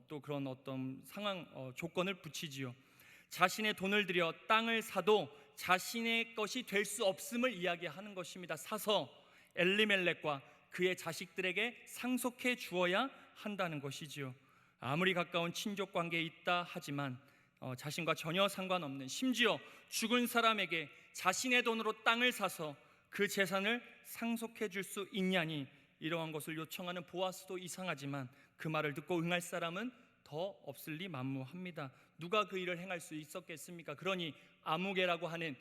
또 그런 어떤 상황, 조건을 붙이지요. 자신의 돈을 들여 땅을 사도 자신의 것이 될 수 없음을 이야기하는 것입니다. 사서 엘리멜렉과 그의 자식들에게 상속해 주어야 한다는 것이지요. 아무리 가까운 친족 관계에 있다 하지만 자신과 전혀 상관없는, 심지어 죽은 사람에게 자신의 돈으로 땅을 사서 그 재산을 상속해 줄 수 있냐니, 이러한 것을 요청하는 보아스도 이상하지만 그 말을 듣고 응할 사람은 더 없을리 만무합니다. 누가 그 일을 행할 수 있었겠습니까? 그러니 아무개라고 하는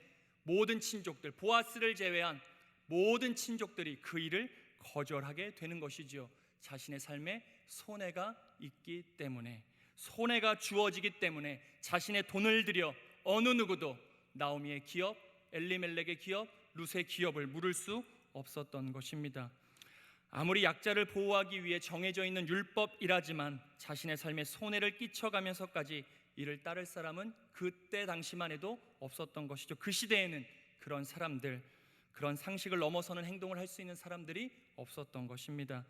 모든 친족들, 보아스를 제외한 모든 친족들이 그 일을 거절하게 되는 것이지요. 자신의 삶에 손해가 있기 때문에, 손해가 주어지기 때문에 자신의 돈을 들여 어느 누구도 나오미의 기업, 엘리멜렉의 기업, 룻의 기업을 물을 수 없었던 것입니다. 아무리 약자를 보호하기 위해 정해져 있는 율법이라지만 자신의 삶에 손해를 끼쳐가면서까지 이를 따를 사람은 그때 당시만 해도 없었던 것이죠. 그 시대에는 그런 사람들, 그런 상식을 넘어서는 행동을 할 수 있는 사람들이 없었던 것입니다.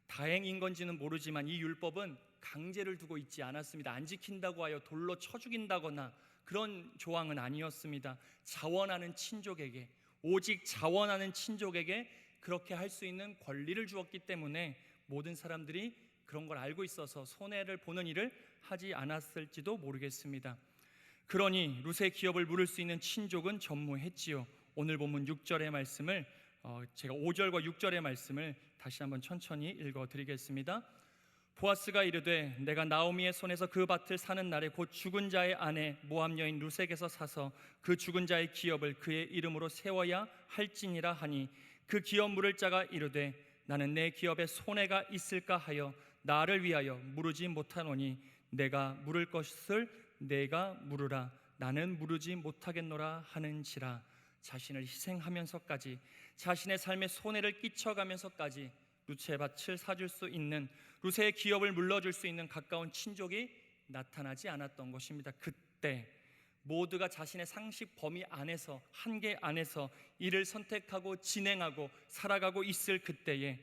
다행인 건지는 모르지만 이 율법은 강제를 두고 있지 않았습니다. 안 지킨다고 하여 돌로 쳐 죽인다거나 그런 조항은 아니었습니다. 자원하는 친족에게, 오직 자원하는 친족에게 그렇게 할 수 있는 권리를 주었기 때문에 모든 사람들이 그런 걸 알고 있어서 손해를 보는 일을 하지 않았을지도 모르겠습니다. 그러니 룻의 기업을 물을 수 있는 친족은 전무했지요. 오늘 본문 6절의 말씀을 제가 5절과 6절의 말씀을 다시 한번 천천히 읽어드리겠습니다. 보아스가 이르되 내가 나오미의 손에서 그 밭을 사는 날에 곧 죽은 자의 아내 모압 여인 룻에게서 사서 그 죽은 자의 기업을 그의 이름으로 세워야 할지니라 하니 그 기업 물을 자가 이르되 나는 내 기업에 손해가 있을까 하여 나를 위하여 물으지 못하노니 내가 물을 것을 내가 물으라 나는 물으지 못하겠노라 하는지라. 자신을 희생하면서까지 자신의 삶에 손해를 끼쳐가면서까지 룻의 밭을 사줄 수 있는, 룻의 기업을 물러줄 수 있는 가까운 친족이 나타나지 않았던 것입니다. 그때 모두가 자신의 상식 범위 안에서, 한계 안에서 이를 선택하고 진행하고 살아가고 있을 그때에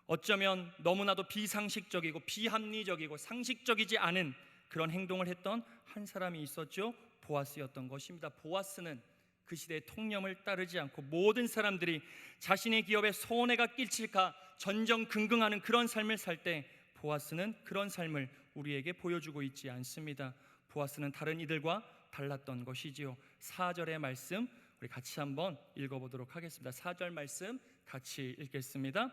어쩌면 너무나도 비상식적이고 비합리적이고 상식적이지 않은 그런 행동을 했던 한 사람이 있었죠. 보아스였던 것입니다. 보아스는 그 시대의 통념을 따르지 않고 모든 사람들이 자신의 기업에 손해가 끼칠까 전전긍긍하는 그런 삶을 살 때 보아스는 그런 삶을 우리에게 보여주고 있지 않습니다. 보아스는 다른 이들과 달랐던 것이지요. 4절의 말씀 우리 같이 한번 읽어보도록 하겠습니다. 4절 말씀 같이 읽겠습니다.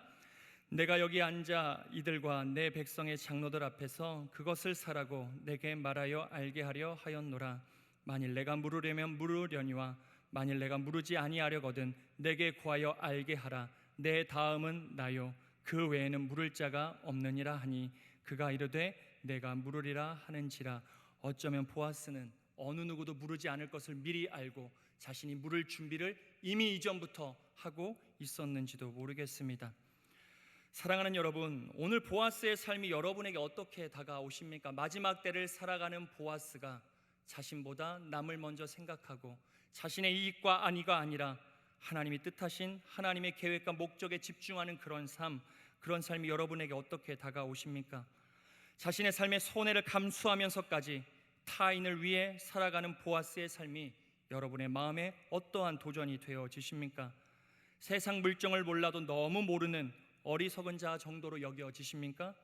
내가 여기 앉아 이들과 내 백성의 장로들 앞에서 그것을 사라고 내게 말하여 알게 하려 하였노라. 만일 내가 물으려면 물으려니와 만일 내가 물으지 아니하려거든 내게 구하여 알게 하라. 내 다음은 나요 그 외에는 물을 자가 없느니라 하니 그가 이르되 내가 물으리라 하는지라. 어쩌면 보아스는 어느 누구도 물으지 않을 것을 미리 알고 자신이 물을 준비를 이미 이전부터 하고 있었는지도 모르겠습니다. 사랑하는 여러분, 오늘 보아스의 삶이 여러분에게 어떻게 다가오십니까? 마지막 때를 살아가는 보아스가 자신보다 남을 먼저 생각하고 자신의 이익과 안위가 아니라 하나님이 뜻하신 하나님의 계획과 목적에 집중하는 그런 삶, 그런 삶이 여러분에게 어떻게 다가오십니까? 자신의 삶의 손해를 감수하면서까지 타인을 위해 살아가는 보아스의 삶이 여러분의 마음에 어떠한 도전이 되어지십니까? 세상 물정을 몰라도 너무 모르는 어리석은 자 정도로 여겨지십니까?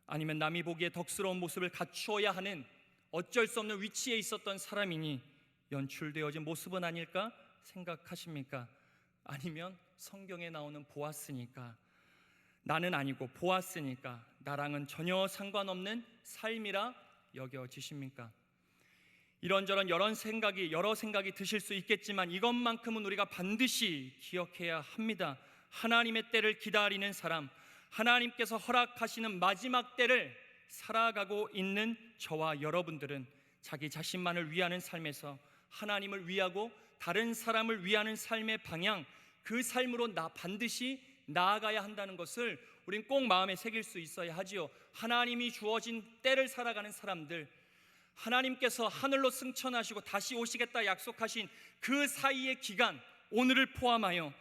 아니면 남이 보기에 덕스러운 모습을 갖추어야 하는 어쩔 수 없는 위치에 있었던 사람이니 연출되어진 모습은 아닐까 생각하십니까? 아니면 성경에 나오는 보아스니까, 나는 아니고 보아스니까 나랑은 전혀 상관없는 삶이라 여겨지십니까? 이런저런 여러 생각이 드실 수 있겠지만 이것만큼은 우리가 반드시 기억해야 합니다. 하나님의 때를 기다리는 사람, 하나님께서 허락하시는 마지막 때를 살아가고 있는 저와 여러분들은 자기 자신만을 위하는 삶에서 하나님을 위하고 다른 사람을 위하는 삶의 방향, 그 삶으로 반드시 나아가야 한다는 것을 우린 꼭 마음에 새길 수 있어야 하지요. 하나님이 주어진 때를 살아가는 사람들, 하나님께서 하늘로 승천하시고 다시 오시겠다 약속하신 그 사이의 기간, 오늘을 포함하여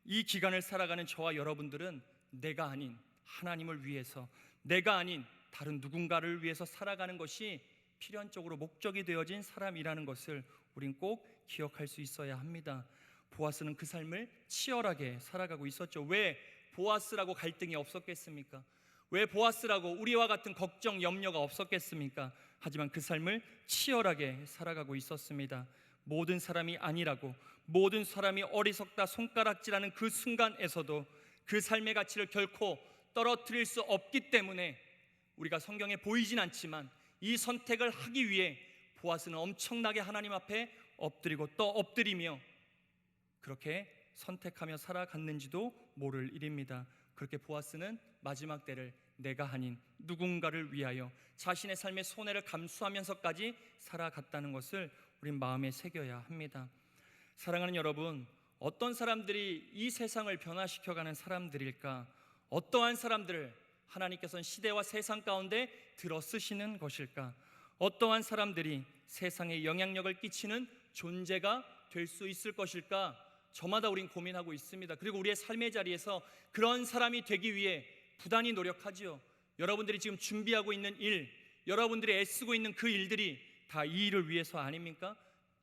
이 기간을 살아가는 저와 여러분들은 내가 아닌 하나님을 위해서, 내가 아닌 다른 누군가를 위해서 살아가는 것이 필연적으로 목적이 되어진 사람이라는 것을 우린 꼭 기억할 수 있어야 합니다. 보아스는 그 삶을 치열하게 살아가고 있었죠. 왜 보아스라고 갈등이 없었겠습니까? 왜 보아스라고 우리와 같은 걱정, 염려가 없었겠습니까? 하지만 그 삶을 치열하게 살아가고 있었습니다. 모든 사람이 아니라고, 모든 사람이 어리석다 손가락질하는 그 순간에서도 그 삶의 가치를 결코 떨어뜨릴 수 없기 때문에 우리가 성경에 보이진 않지만 이 선택을 하기 위해 보아스는 엄청나게 하나님 앞에 엎드리고 또 엎드리며 그렇게 선택하며 살아갔는지도 모를 일입니다. 그렇게 보아스는 마지막 때를 내가 아닌 누군가를 위하여 자신의 삶의 손해를 감수하면서까지 살아갔다는 것을 우린 마음에 새겨야 합니다. 사랑하는 여러분, 어떤 사람들이 이 세상을 변화시켜가는 사람들일까? 어떠한 사람들을 하나님께서는 시대와 세상 가운데 들어 쓰시는 것일까? 어떠한 사람들이 세상에 영향력을 끼치는 존재가 될 수 있을 것일까? 저마다 우린 고민하고 있습니다. 그리고 우리의 삶의 자리에서 그런 사람이 되기 위해 부단히 노력하지요. 여러분들이 지금 준비하고 있는 일, 여러분들이 애쓰고 있는 그 일들이 다 이 일을 위해서 아닙니까?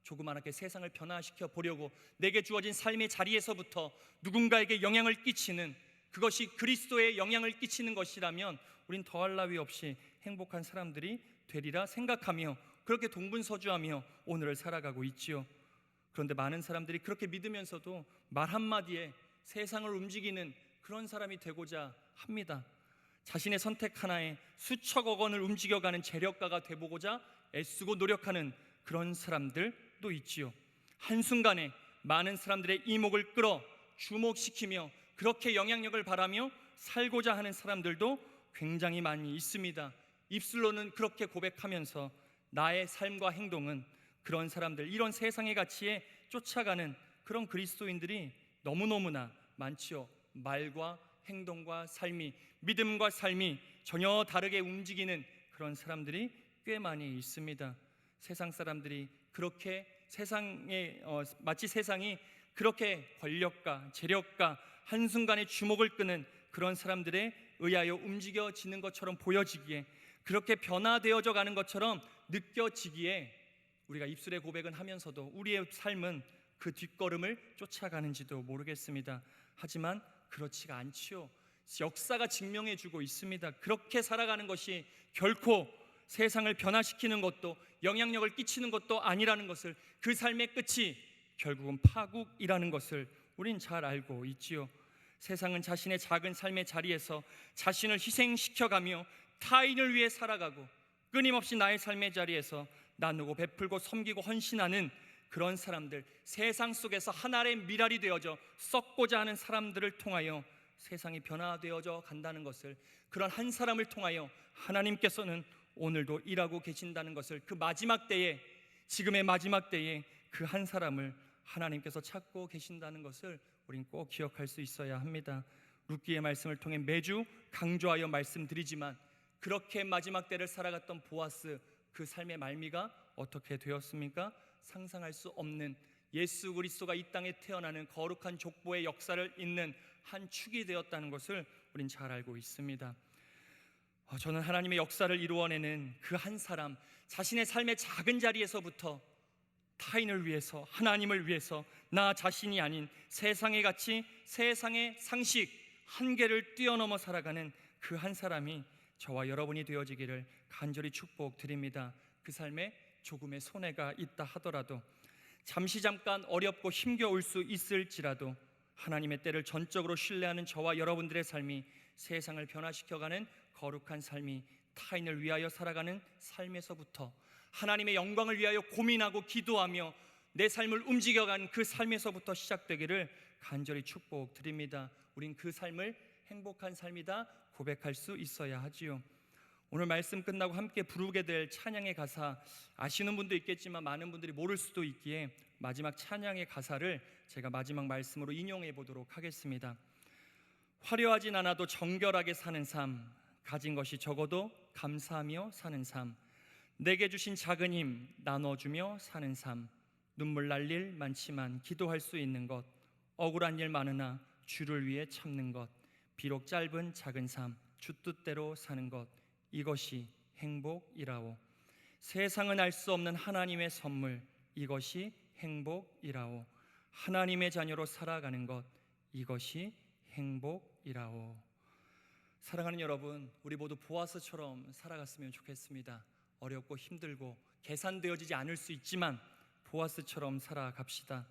조그맣게 세상을 변화시켜 보려고 내게 주어진 삶의 자리에서부터 누군가에게 영향을 끼치는, 그것이 그리스도에 영향을 끼치는 것이라면 우린 더할 나위 없이 행복한 사람들이 되리라 생각하며 그렇게 동분서주하며 오늘을 살아가고 있지요. 그런데 많은 사람들이 그렇게 믿으면서도 말 한마디에 세상을 움직이는 그런 사람이 되고자 합니다. 자신의 선택 하나에 수천억 원을 움직여가는 재력가가 되보고자 애쓰고 노력하는 그런 사람들도 있지요. 한순간에 많은 사람들의 이목을 끌어 주목시키며 그렇게 영향력을 바라며 살고자 하는 사람들도 굉장히 많이 있습니다. 입술로는 그렇게 고백하면서 나의 삶과 행동은 그런 사람들, 이런 세상의 가치에 쫓아가는 그런 그리스도인들이 너무너무나 많지요. 말과 행동과 삶이, 믿음과 삶이 전혀 다르게 움직이는 그런 사람들이 꽤 많이 있습니다. 세상 사람들이 그렇게 마치 세상이 그렇게 권력과 재력과 한순간에 주목을 끄는 그런 사람들에 의하여 움직여지는 것처럼 보여지기에, 그렇게 변화되어져 가는 것처럼 느껴지기에 우리가 입술의 고백은 하면서도 우리의 삶은 그 뒷걸음을 쫓아가는지도 모르겠습니다. 하지만 그렇지가 않지요. 역사가 증명해주고 있습니다. 그렇게 살아가는 것이 결코 세상을 변화시키는 것도 영향력을 끼치는 것도 아니라는 것을, 그 삶의 끝이 결국은 파국이라는 것을 우린 잘 알고 있지요. 세상은 자신의 작은 삶의 자리에서 자신을 희생시켜가며 타인을 위해 살아가고 끊임없이 나의 삶의 자리에서 나누고 베풀고 섬기고 헌신하는 그런 사람들, 세상 속에서 하나의 미랄이 되어져 썩고자 하는 사람들을 통하여 세상이 변화되어져 간다는 것을, 그런 한 사람을 통하여 하나님께서는 오늘도 일하고 계신다는 것을, 그 마지막 때에, 지금의 마지막 때에 그 한 사람을 하나님께서 찾고 계신다는 것을 우린 꼭 기억할 수 있어야 합니다. 룻기의 말씀을 통해 매주 강조하여 말씀드리지만 그렇게 마지막 때를 살아갔던 보아스, 그 삶의 말미가 어떻게 되었습니까? 상상할 수 없는, 예수 그리스도가 이 땅에 태어나는 거룩한 족보의 역사를 잇는 한 축이 되었다는 것을 우린 잘 알고 있습니다. 저는 하나님의 역사를 이루어내는 그 한 사람, 자신의 삶의 작은 자리에서부터 타인을 위해서, 하나님을 위해서 나 자신이 아닌 세상의 가치, 세상의 상식, 한계를 뛰어넘어 살아가는 그 한 사람이 저와 여러분이 되어지기를 간절히 축복드립니다. 그 삶에 조금의 손해가 있다 하더라도, 잠시 잠깐 어렵고 힘겨울 수 있을지라도 하나님의 때를 전적으로 신뢰하는 저와 여러분들의 삶이 세상을 변화시켜가는 거룩한 삶이, 타인을 위하여 살아가는 삶에서부터, 하나님의 영광을 위하여 고민하고 기도하며 내 삶을 움직여가는 그 삶에서부터 시작되기를 간절히 축복드립니다. 우린 그 삶을 행복한 삶이다 고백할 수 있어야 하지요. 오늘 말씀 끝나고 함께 부르게 될 찬양의 가사, 아시는 분도 있겠지만 많은 분들이 모를 수도 있기에 마지막 찬양의 가사를 제가 마지막 말씀으로 인용해 보도록 하겠습니다. 화려하진 않아도 정결하게 사는 삶, 가진 것이 적어도 감사하며 사는 삶, 내게 주신 작은 힘 나눠주며 사는 삶, 눈물 날 일 많지만 기도할 수 있는 것, 억울한 일 많으나 주를 위해 참는 것, 비록 짧은 작은 삶 주 뜻대로 사는 것, 이것이 행복이라오. 세상은 알 수 없는 하나님의 선물, 이것이 행복이라오. 하나님의 자녀로 살아가는 것, 이것이 행복이라오. 사랑하는 여러분, 우리 모두 보아스처럼 살아갔으면 좋겠습니다. 어렵고 힘들고 계산되어지지 않을 수 있지만 보아스처럼 살아갑시다.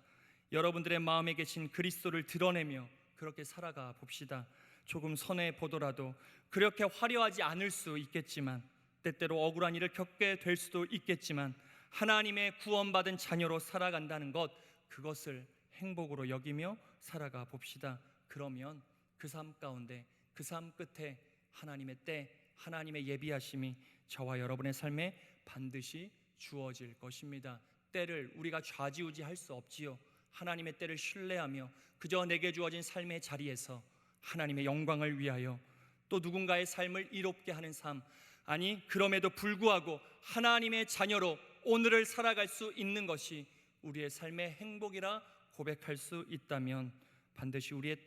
여러분들의 마음에 계신 그리스도를 드러내며 그렇게 살아가 봅시다. 조금 손해 보더라도, 그렇게 화려하지 않을 수 있겠지만, 때때로 억울한 일을 겪게 될 수도 있겠지만, 하나님의 구원받은 자녀로 살아간다는 것, 그것을 행복으로 여기며 살아가 봅시다. 그러면 그 삶 가운데, 그 삶 끝에 하나님의 때, 하나님의 예비하심이 저와 여러분의 삶에 반드시 주어질 것입니다. 때를 우리가 좌지우지할 수 없지요. 하나님의 때를 신뢰하며 그저 내게 주어진 삶의 자리에서 하나님의 영광을 위하여 또 누군가의 삶을 이롭게 하는 삶, 아니 그럼에도 불구하고 하나님의 자녀로 오늘을 살아갈 수 있는 것이 우리의 삶의 행복이라 고백할 수 있다면 반드시 우리의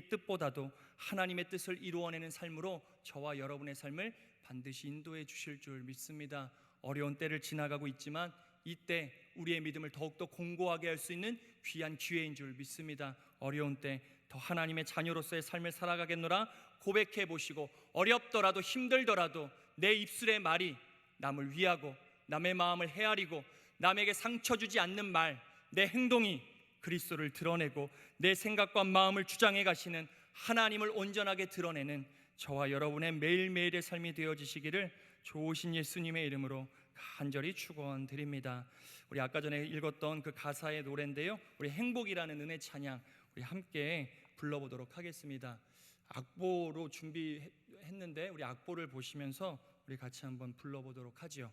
뜻보다도 하나님의 뜻을 이루어내는 삶으로 저와 여러분의 삶을 반드시 인도해 주실 줄 믿습니다. 어려운 때를 지나가고 있지만 이때 우리의 믿음을 더욱더 공고하게 할 수 있는 귀한 기회인 줄 믿습니다. 어려운 때 더 하나님의 자녀로서의 삶을 살아가겠노라 고백해 보시고, 어렵더라도 힘들더라도 내 입술의 말이 남을 위하고 남의 마음을 헤아리고 남에게 상처 주지 않는 말, 내 행동이 그리스도를 드러내고 내 생각과 마음을 주장해 가시는 하나님을 온전하게 드러내는 저와 여러분의 매일매일의 삶이 되어지시기를 좋으신 예수님의 이름으로 간절히 축원드립니다. 우리 아까 전에 읽었던 그 가사의 노래인데요, 우리 행복이라는 은혜 찬양 우리 함께 불러보도록 하겠습니다. 악보로 준비했는데 우리 악보를 보시면서 우리 같이 한번 불러보도록 하지요.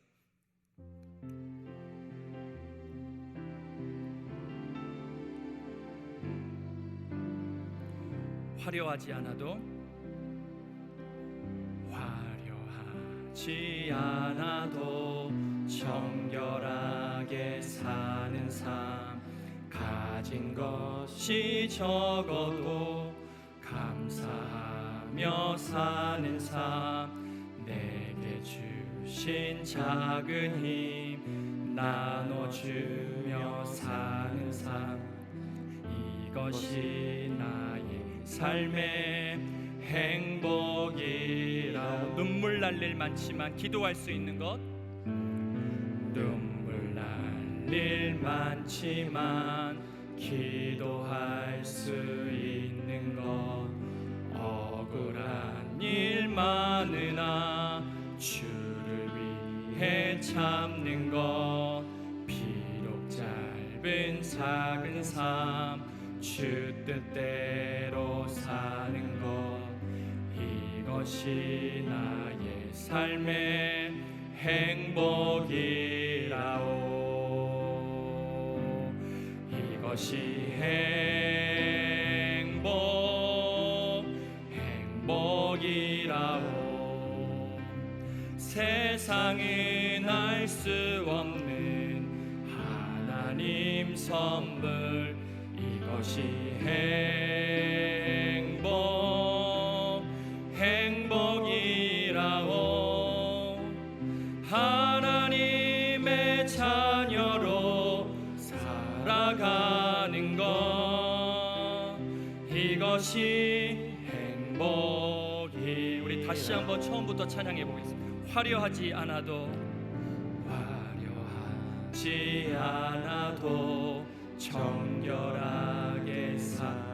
화려하지 않아도 정결하게 사는 삶, 가진 것이 적어도 감사하며 사는 삶, 내게 주신 작은 힘 나눠주며 사는 삶, 이것이 나의 삶의 행복이라. 눈물 날 일 많지만 기도할 수 있는 것, 눈물 날 일 많지만 기도할 수 있는 것, 억울한 일 많으나 주를 위해 참는 것, 비록 짧은 작은 삶 주 뜻대로 사는 것, 이것이 나의 삶의 행복이라오. 이것이 행복이라오. 세상은 알 수 없는 하나님 선물, 이것이 행복이라오. 하나님의 자녀로 살아가는 것, 이것이 행복이. 우리 다시 한번 처음부터 찬양해 보겠습니다. 화려하지 않아도 정결하게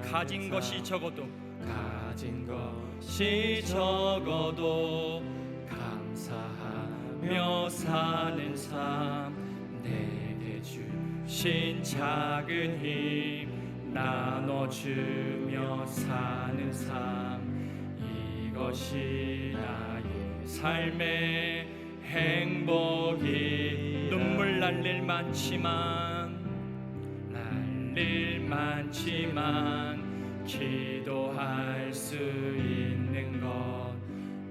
가진 것이 적어도 감사하며 사는 삶, 내게 주신 작은 힘 나눠주며 사는 삶, 이것이 나의 삶의 행복이. 눈물 날 일 많지만 기도할 수 있는 것,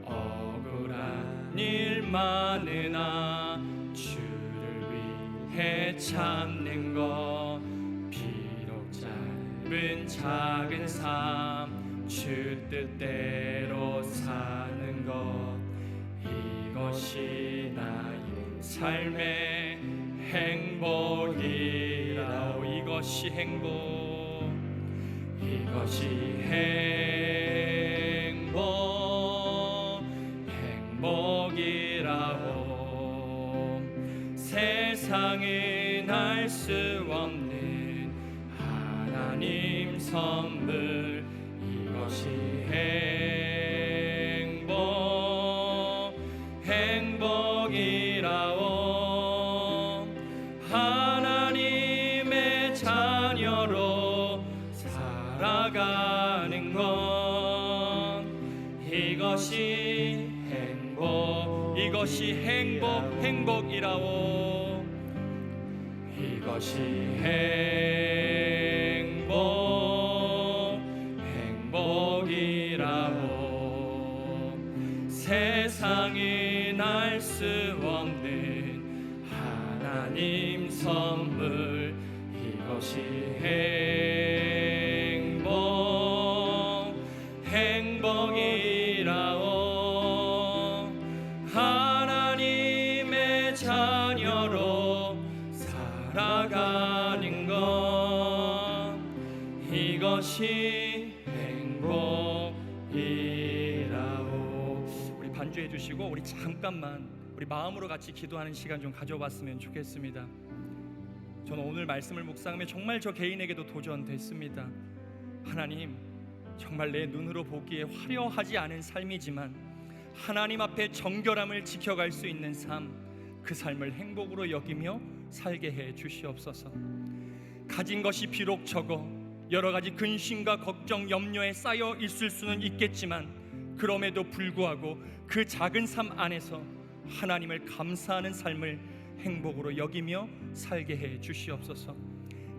억울한 일 많으나 주를 위해 참는 것, 비록 짧은 작은 삶 주 뜻대로 사는 것, 이것이 나의 삶의 행복이라오. 이것이 행복이라오. 세상은 알 수 없는 하나님 선물, 이것이 행복이라오. 하나님의 자녀로 이것이 행복, 이것이 행복, 행복이라오. 이것이 행복, 행복이라오. 세상이 날 수 없는 하나님 선물, 이것이 행복, 행복이라오. 하나님의 자녀로 살아가는 것, 이것이 행복이라오. 우리 반주해 주시고 우리 잠깐만 우리 마음으로 같이 기도하는 시간 좀 가져봤으면 좋겠습니다. 저는 오늘 말씀을 묵상하며 정말 저 개인에게도 도전됐습니다. 하나님, 정말 내 눈으로 보기에 화려하지 않은 삶이지만 하나님 앞에 정결함을 지켜갈 수 있는 삶, 그 삶을 행복으로 여기며 살게 해 주시옵소서. 가진 것이 비록 적어 여러 가지 근심과 걱정, 염려에 쌓여 있을 수는 있겠지만 그럼에도 불구하고 그 작은 삶 안에서 하나님을 감사하는 삶을 행복으로 여기며 살게 해 주시옵소서.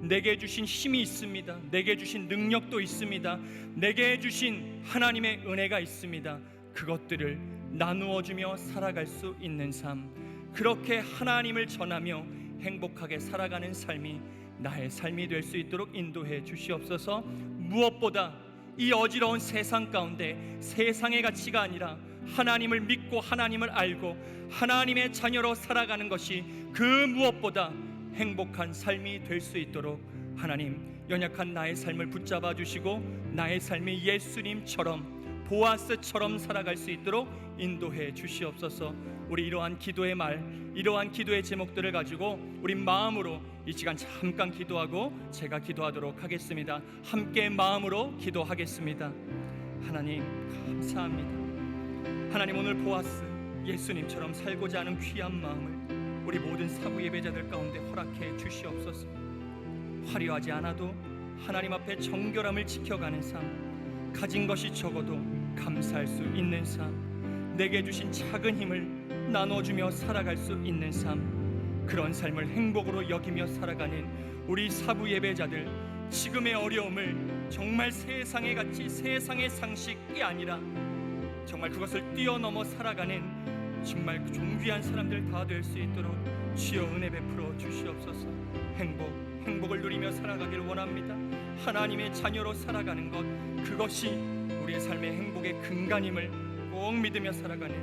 내게 주신 힘이 있습니다. 내게 주신 능력도 있습니다. 내게 주신 하나님의 은혜가 있습니다. 그것들을 나누어 주며 살아갈 수 있는 삶, 그렇게 하나님을 전하며 행복하게 살아가는 삶이 나의 삶이 될 수 있도록 인도해 주시옵소서. 무엇보다 이 어지러운 세상 가운데 세상의 가치가 아니라 하나님을 믿고 하나님을 알고 하나님의 자녀로 살아가는 것이 그 무엇보다 행복한 삶이 될 수 있도록 하나님, 연약한 나의 삶을 붙잡아 주시고 나의 삶이 예수님처럼 보아스처럼 살아갈 수 있도록 인도해 주시옵소서. 우리 이러한 기도의 말, 이러한 기도의 제목들을 가지고 우리 마음으로 이 시간 잠깐 기도하고 제가 기도하도록 하겠습니다. 함께 마음으로 기도하겠습니다. 하나님 감사합니다. 하나님, 오늘 보아스 예수님처럼 살고자 하는 귀한 마음을 우리 모든 사부 예배자들 가운데 허락해 주시옵소서. 화려하지 않아도 하나님 앞에 정결함을 지켜가는 삶, 가진 것이 적어도 감사할 수 있는 삶, 내게 주신 작은 힘을 나눠주며 살아갈 수 있는 삶, 그런 삶을 행복으로 여기며 살아가는 우리 사부 예배자들, 지금의 어려움을 정말 세상의 가치, 세상의 상식이 아니라 정말 그것을 뛰어넘어 살아가는 정말 존귀한 사람들 다 될 수 있도록 주여 은혜 베풀어 주시옵소서. 행복을 누리며 살아가길 원합니다. 하나님의 자녀로 살아가는 것, 그것이 우리의 삶의 행복의 근간임을 꼭 믿으며 살아가는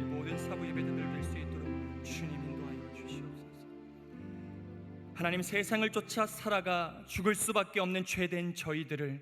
이 모든 사부 예배자들 될 수 있도록 주님 인도하여 주시옵소서. 하나님, 세상을 쫓아 살아가 죽을 수밖에 없는 죄된 저희들을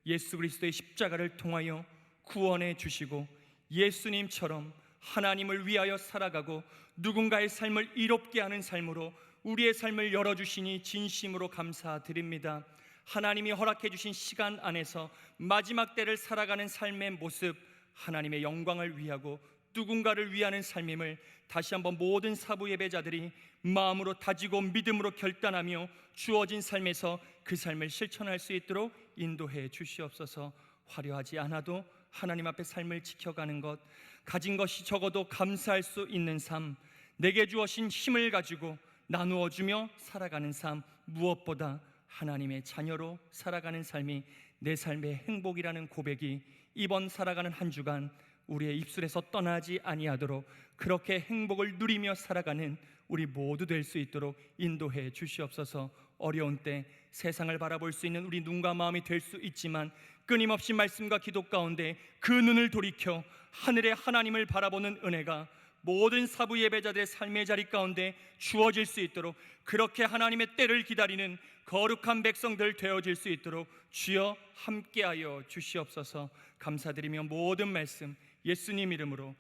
예수 그리스도의 십자가를 통하여 구원해 주시고 예수님처럼 하나님을 위하여 살아가고 누군가의 삶을 이롭게 하는 삶으로 우리의 삶을 열어주시니 진심으로 감사드립니다. 하나님이 허락해 주신 시간 안에서 마지막 때를 살아가는 삶의 모습, 하나님의 영광을 위하고 누군가를 위하는 삶임을 다시 한번 모든 사부 예배자들이 마음으로 다지고 믿음으로 결단하며 주어진 삶에서 그 삶을 실천할 수 있도록 인도해 주시옵소서. 화려하지 않아도 하나님 앞에 삶을 지켜가는 것, 가진 것이 적어도 감사할 수 있는 삶, 내게 주어진 힘을 가지고 나누어 주며 살아가는 삶, 무엇보다 하나님의 자녀로 살아가는 삶이 내 삶의 행복이라는 고백이 이번 살아가는 한 주간 우리의 입술에서 떠나지 아니하도록 그렇게 행복을 누리며 살아가는 우리 모두 될 수 있도록 인도해 주시옵소서. 어려운 때 세상을 바라볼 수 있는 우리 눈과 마음이 될 수 있지만 끊임없이 말씀과 기도 가운데 그 눈을 돌이켜 하늘의 하나님을 바라보는 은혜가 모든 사부 예배자들의 삶의 자리 가운데 주어질 수 있도록, 그렇게 하나님의 때를 기다리는 거룩한 백성들 되어질 수 있도록 주여 함께하여 주시옵소서. 감사드리며 모든 말씀 예수님 이름으로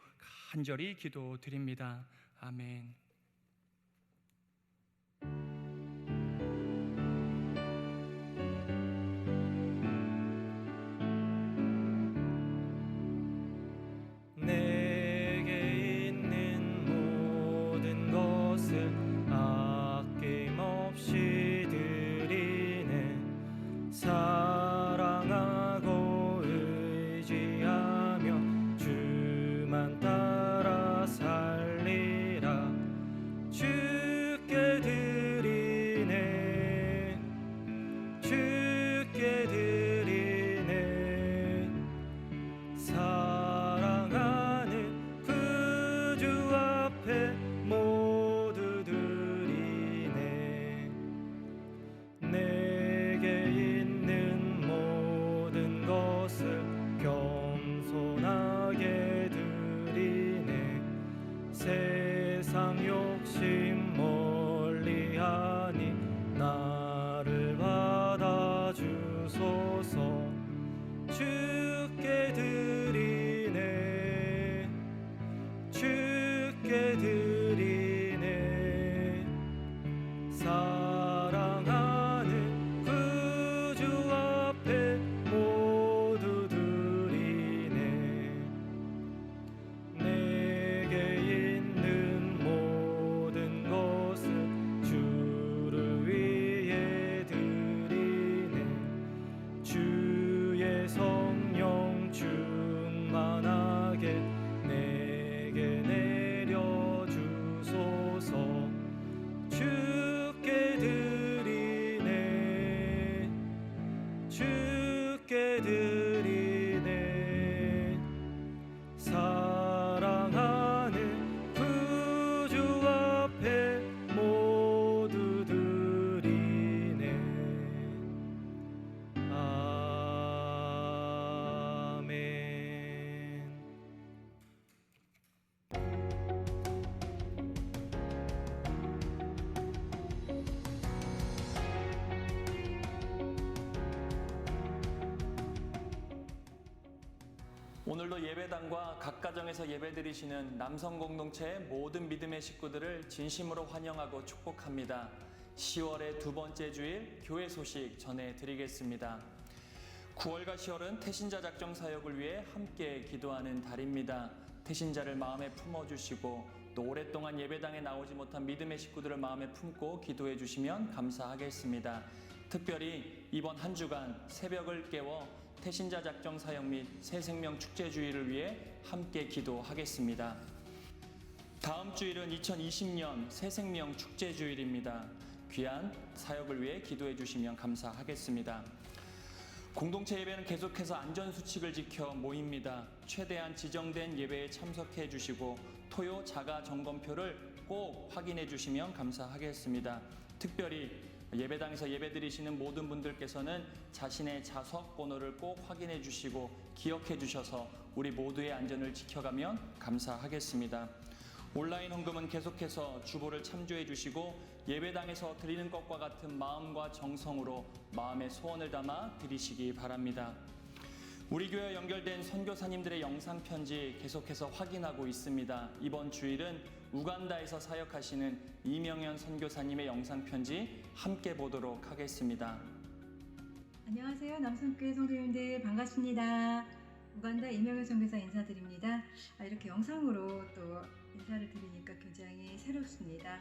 간절히 기도드립니다. 아멘. 내게 있는 모든 것을 아낌없이 드리는 사랑하고 의지하며 주 감사하게 드리네. 세상 욕심 멀리하니 나를 받아주소서. 주께 드리네, 주께 드리네. 사랑하는 구주 앞에 모두 드리네. 내게 있는 모든 것을 주를 위해 드리네. 주의 성령 충만하게 내게 내려주소서. 주께 드리네, 주께 드리네. 사랑하는 구주 앞에 모두 드리네. 아멘. 오늘도 예배당과 각 가정에서 예배드리시는 남성 공동체의 모든 믿음의 식구들을 진심으로 환영하고 축복합니다. 10월의 두 번째 주일 교회 소식 전해드리겠습니다. 9월과 10월은 태신자 작정 사역을 위해 함께 기도하는 달입니다. 태신자를 마음에 품어주시고 또 오랫동안 예배당에 나오지 못한 믿음의 식구들을 마음에 품고 기도해 주시면 감사하겠습니다. 특별히 이번 한 주간 새벽을 깨워 태신자 작정 사역 및 새생명 축제 주일을 위해 함께 기도하겠습니다. 다음 주일은 2020년 새생명 축제 주일입니다. 귀한 사역을 위해 기도해 주시면 감사하겠습니다. 공동체 예배는 계속해서 안전수칙을 지켜 모입니다. 최대한 지정된 예배에 참석해 주시고 토요 자가 점검표를 꼭 확인해 주시면 감사하겠습니다. 특별히 예배당에서 예배드리시는 모든 분들께서는 자신의 자석 번호를 꼭 확인해 주시고 기억해 주셔서 우리 모두의 안전을 지켜가면 감사하겠습니다. 온라인 헌금은 계속해서 주보를 참조해 주시고 예배당에서 드리는 것과 같은 마음과 정성으로 마음의 소원을 담아 드리시기 바랍니다. 우리 교회와 연결된 선교사님들의 영상 편지 계속해서 확인하고 있습니다. 이번 주일은 우간다에서 사역하시는 이명현 선교사님의 영상 편지 함께 보도록 하겠습니다. 안녕하세요. 남성교회 성도님들 반갑습니다. 우간다 이명현 선교사 인사드립니다. 이렇게 영상으로 또 인사를 드리니까 굉장히 새롭습니다.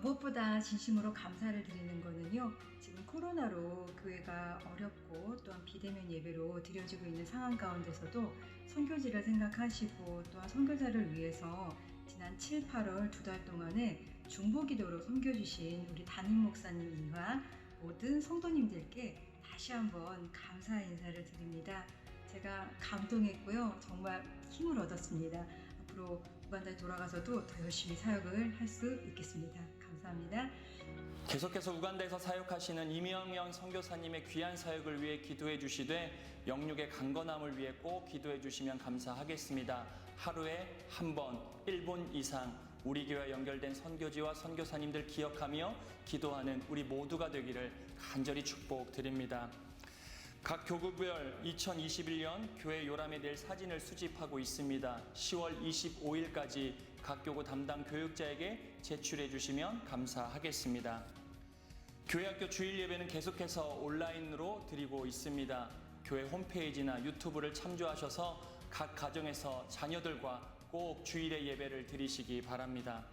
무엇보다 진심으로 감사를 드리는 거는요. 지금 코로나로 교회가 어렵고 또한 비대면 예배로 드려지고 있는 상황 가운데서도 선교지를 생각하시고 또한 선교사를 위해서 지난 7, 8월 2달 동안에 중보기도로 섬겨주신 우리 담임 목사님 이와 모든 성도님들께 다시 한번 감사 인사를 드립니다. 제가 감동했고요. 정말 힘을 얻었습니다. 앞으로 우간다에 돌아가서도 더 열심히 사역을 할 수 있겠습니다. 감사합니다. 계속해서 우간다에서 사역하시는 이명현 선교사님의 귀한 사역을 위해 기도해 주시되 영육의 강건함을 위해 꼭 기도해 주시면 감사하겠습니다. 하루에 한 번 1분 이상 우리 교회와 연결된 선교지와 선교사님들 기억하며 기도하는 우리 모두가 되기를 간절히 축복드립니다. 각 교구별 2021년 교회 요람에 대해 사진을 수집하고 있습니다. 10월 25일까지 각 교구 담당 교육자에게 제출해 주시면 감사하겠습니다. 교회학교 주일 예배는 계속해서 온라인으로 드리고 있습니다. 교회 홈페이지나 유튜브를 참조하셔서 각 가정에서 자녀들과 꼭 주일의 예배를 드리시기 바랍니다.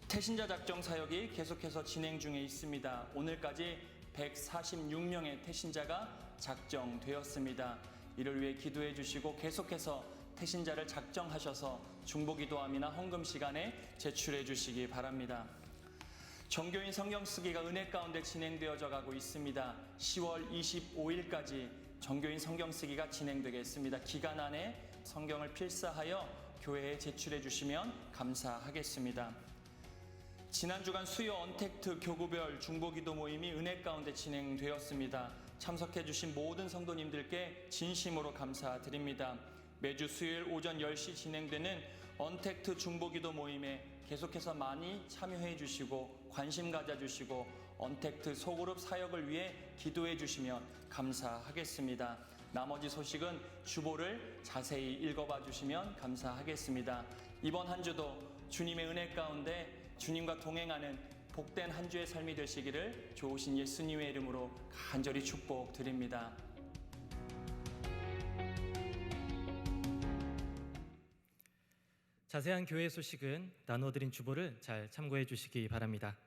태신자 작정 사역이 계속해서 진행 중에 있습니다. 오늘까지 146명의 태신자가 작정되었습니다. 이를 위해 기도해 주시고 계속해서 태신자를 작정하셔서 중보기도함이나 헌금 시간에 제출해 주시기 바랍니다. 정교인 성경 쓰기가 은혜 가운데 진행되어져 가고 있습니다. 10월 25일까지 정교인 성경 쓰기가 진행되겠습니다. 기간 안에 성경을 필사하여 교회에 제출해 주시면 감사하겠습니다. 지난 주간 수요 언택트 교구별 중보기도 모임이 은혜 가운데 진행되었습니다. 참석해 주신 모든 성도님들께 진심으로 감사드립니다. 매주 수요일 오전 10시 진행되는 언택트 중보기도 모임에 계속해서 많이 참여해 주시고 관심 가져주시고 언택트 소그룹 사역을 위해 기도해 주시면 감사하겠습니다. 나머지 소식은 주보를 자세히 읽어봐 주시면 감사하겠습니다. 이번 한 주도 주님의 은혜 가운데 주님과 동행하는 복된 한 주의 삶이 되시기를 좋으신 예수님의 이름으로 간절히 축복드립니다. 자세한 교회 소식은 나눠드린 주보를 잘 참고해 주시기 바랍니다.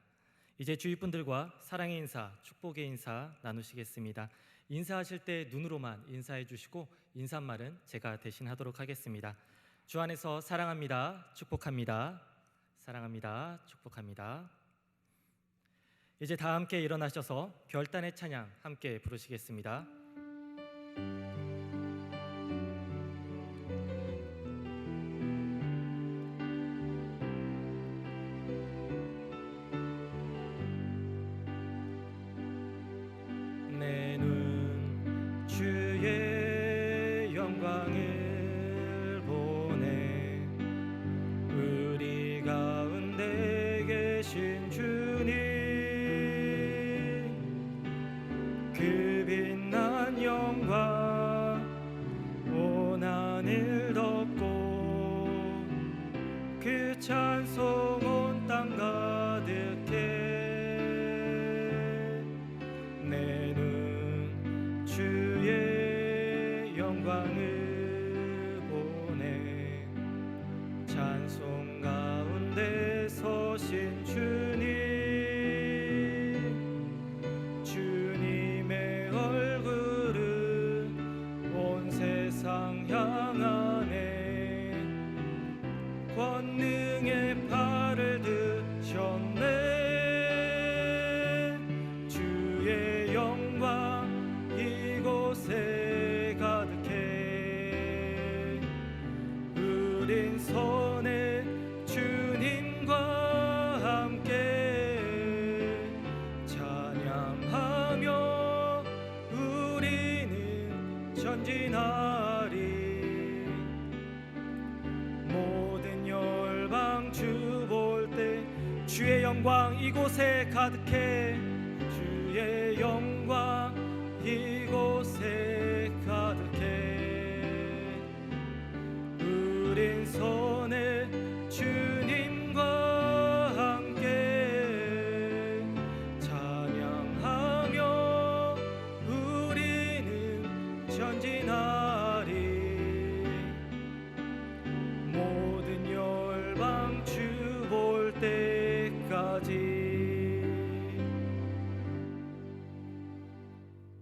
이제 주위 분들과 사랑의 인사, 축복의 인사 나누시겠습니다. 인사하실 때 눈으로만 인사해 주시고 인사말은 제가 대신하도록 하겠습니다. 주 안에서 사랑합니다. 축복합니다. 사랑합니다. 축복합니다. 이제 다 함께 일어나셔서 결단의 찬양 함께 부르시겠습니다. 내 눈 주의 영광을 보네. 우리 가운데 계신 주님, 그 빛난 영광 온 하늘 덮고 그 찬송 온 땅 가득해. 내 눈 주의 영광을 보네. 찬송 가운데 서신 주님, 주님의 얼굴은 온 세상 향하네. 권능의 팔을 드셨네. 주의 영광 이곳에 가득해. 우린 손에 주님과 함께 찬양하며 우리는 전진하리. 모든 열방 주 볼 때 주의 영광 이곳에 가득해. 주의 영광 이곳에 가득해. 우린 손에 주님과 함께 찬양하며 우리는 전진하리. 모든 열방 주 볼 때까지.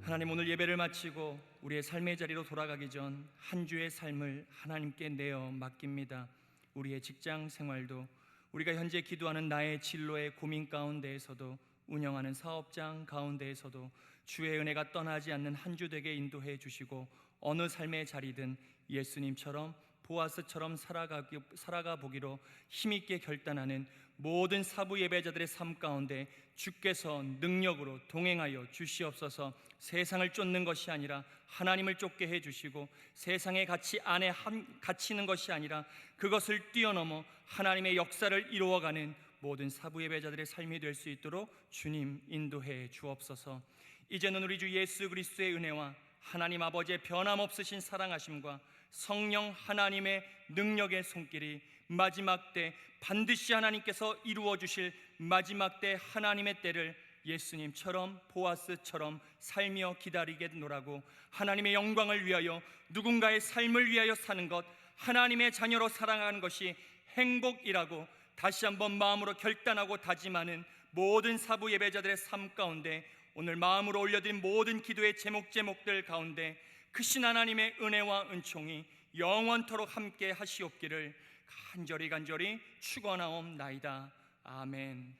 하나님, 오늘 예배를 마치고 우리의 삶의 자리로 돌아가기 전 한 주의 삶을 하나님께 내어 맡깁니다. 우리의 직장 생활도, 우리가 현재 기도하는 나의 진로의 고민 가운데에서도, 운영하는 사업장 가운데에서도 주의 은혜가 떠나지 않는 한 주 되게 인도해 주시고, 어느 삶의 자리든 예수님처럼 보아스처럼 살아가 보기로 힘있게 결단하는 모든 사부 예배자들의 삶 가운데 주께서 능력으로 동행하여 주시옵소서. 세상을 쫓는 것이 아니라 하나님을 쫓게 해주시고, 세상의 가치 안에 갇히는 것이 아니라 그것을 뛰어넘어 하나님의 역사를 이루어가는 모든 사부 예배자들의 삶이 될 수 있도록 주님 인도해 주옵소서. 이제는 우리 주 예수 그리스도의 은혜와 하나님 아버지의 변함없으신 사랑하심과 성령 하나님의 능력의 손길이 마지막 때 반드시 하나님께서 이루어 주실 마지막 때 하나님의 때를 예수님처럼 보아스처럼 살며 기다리겠노라고, 하나님의 영광을 위하여 누군가의 삶을 위하여 사는 것, 하나님의 자녀로 살아가는 것이 행복이라고 다시 한번 마음으로 결단하고 다짐하는 모든 사부 예배자들의 삶 가운데, 오늘 마음으로 올려드린 모든 기도의 제목들 가운데 크신 하나님의 은혜와 은총이 영원토록 함께 하시옵기를 간절히 축원하옵나이다. 아멘.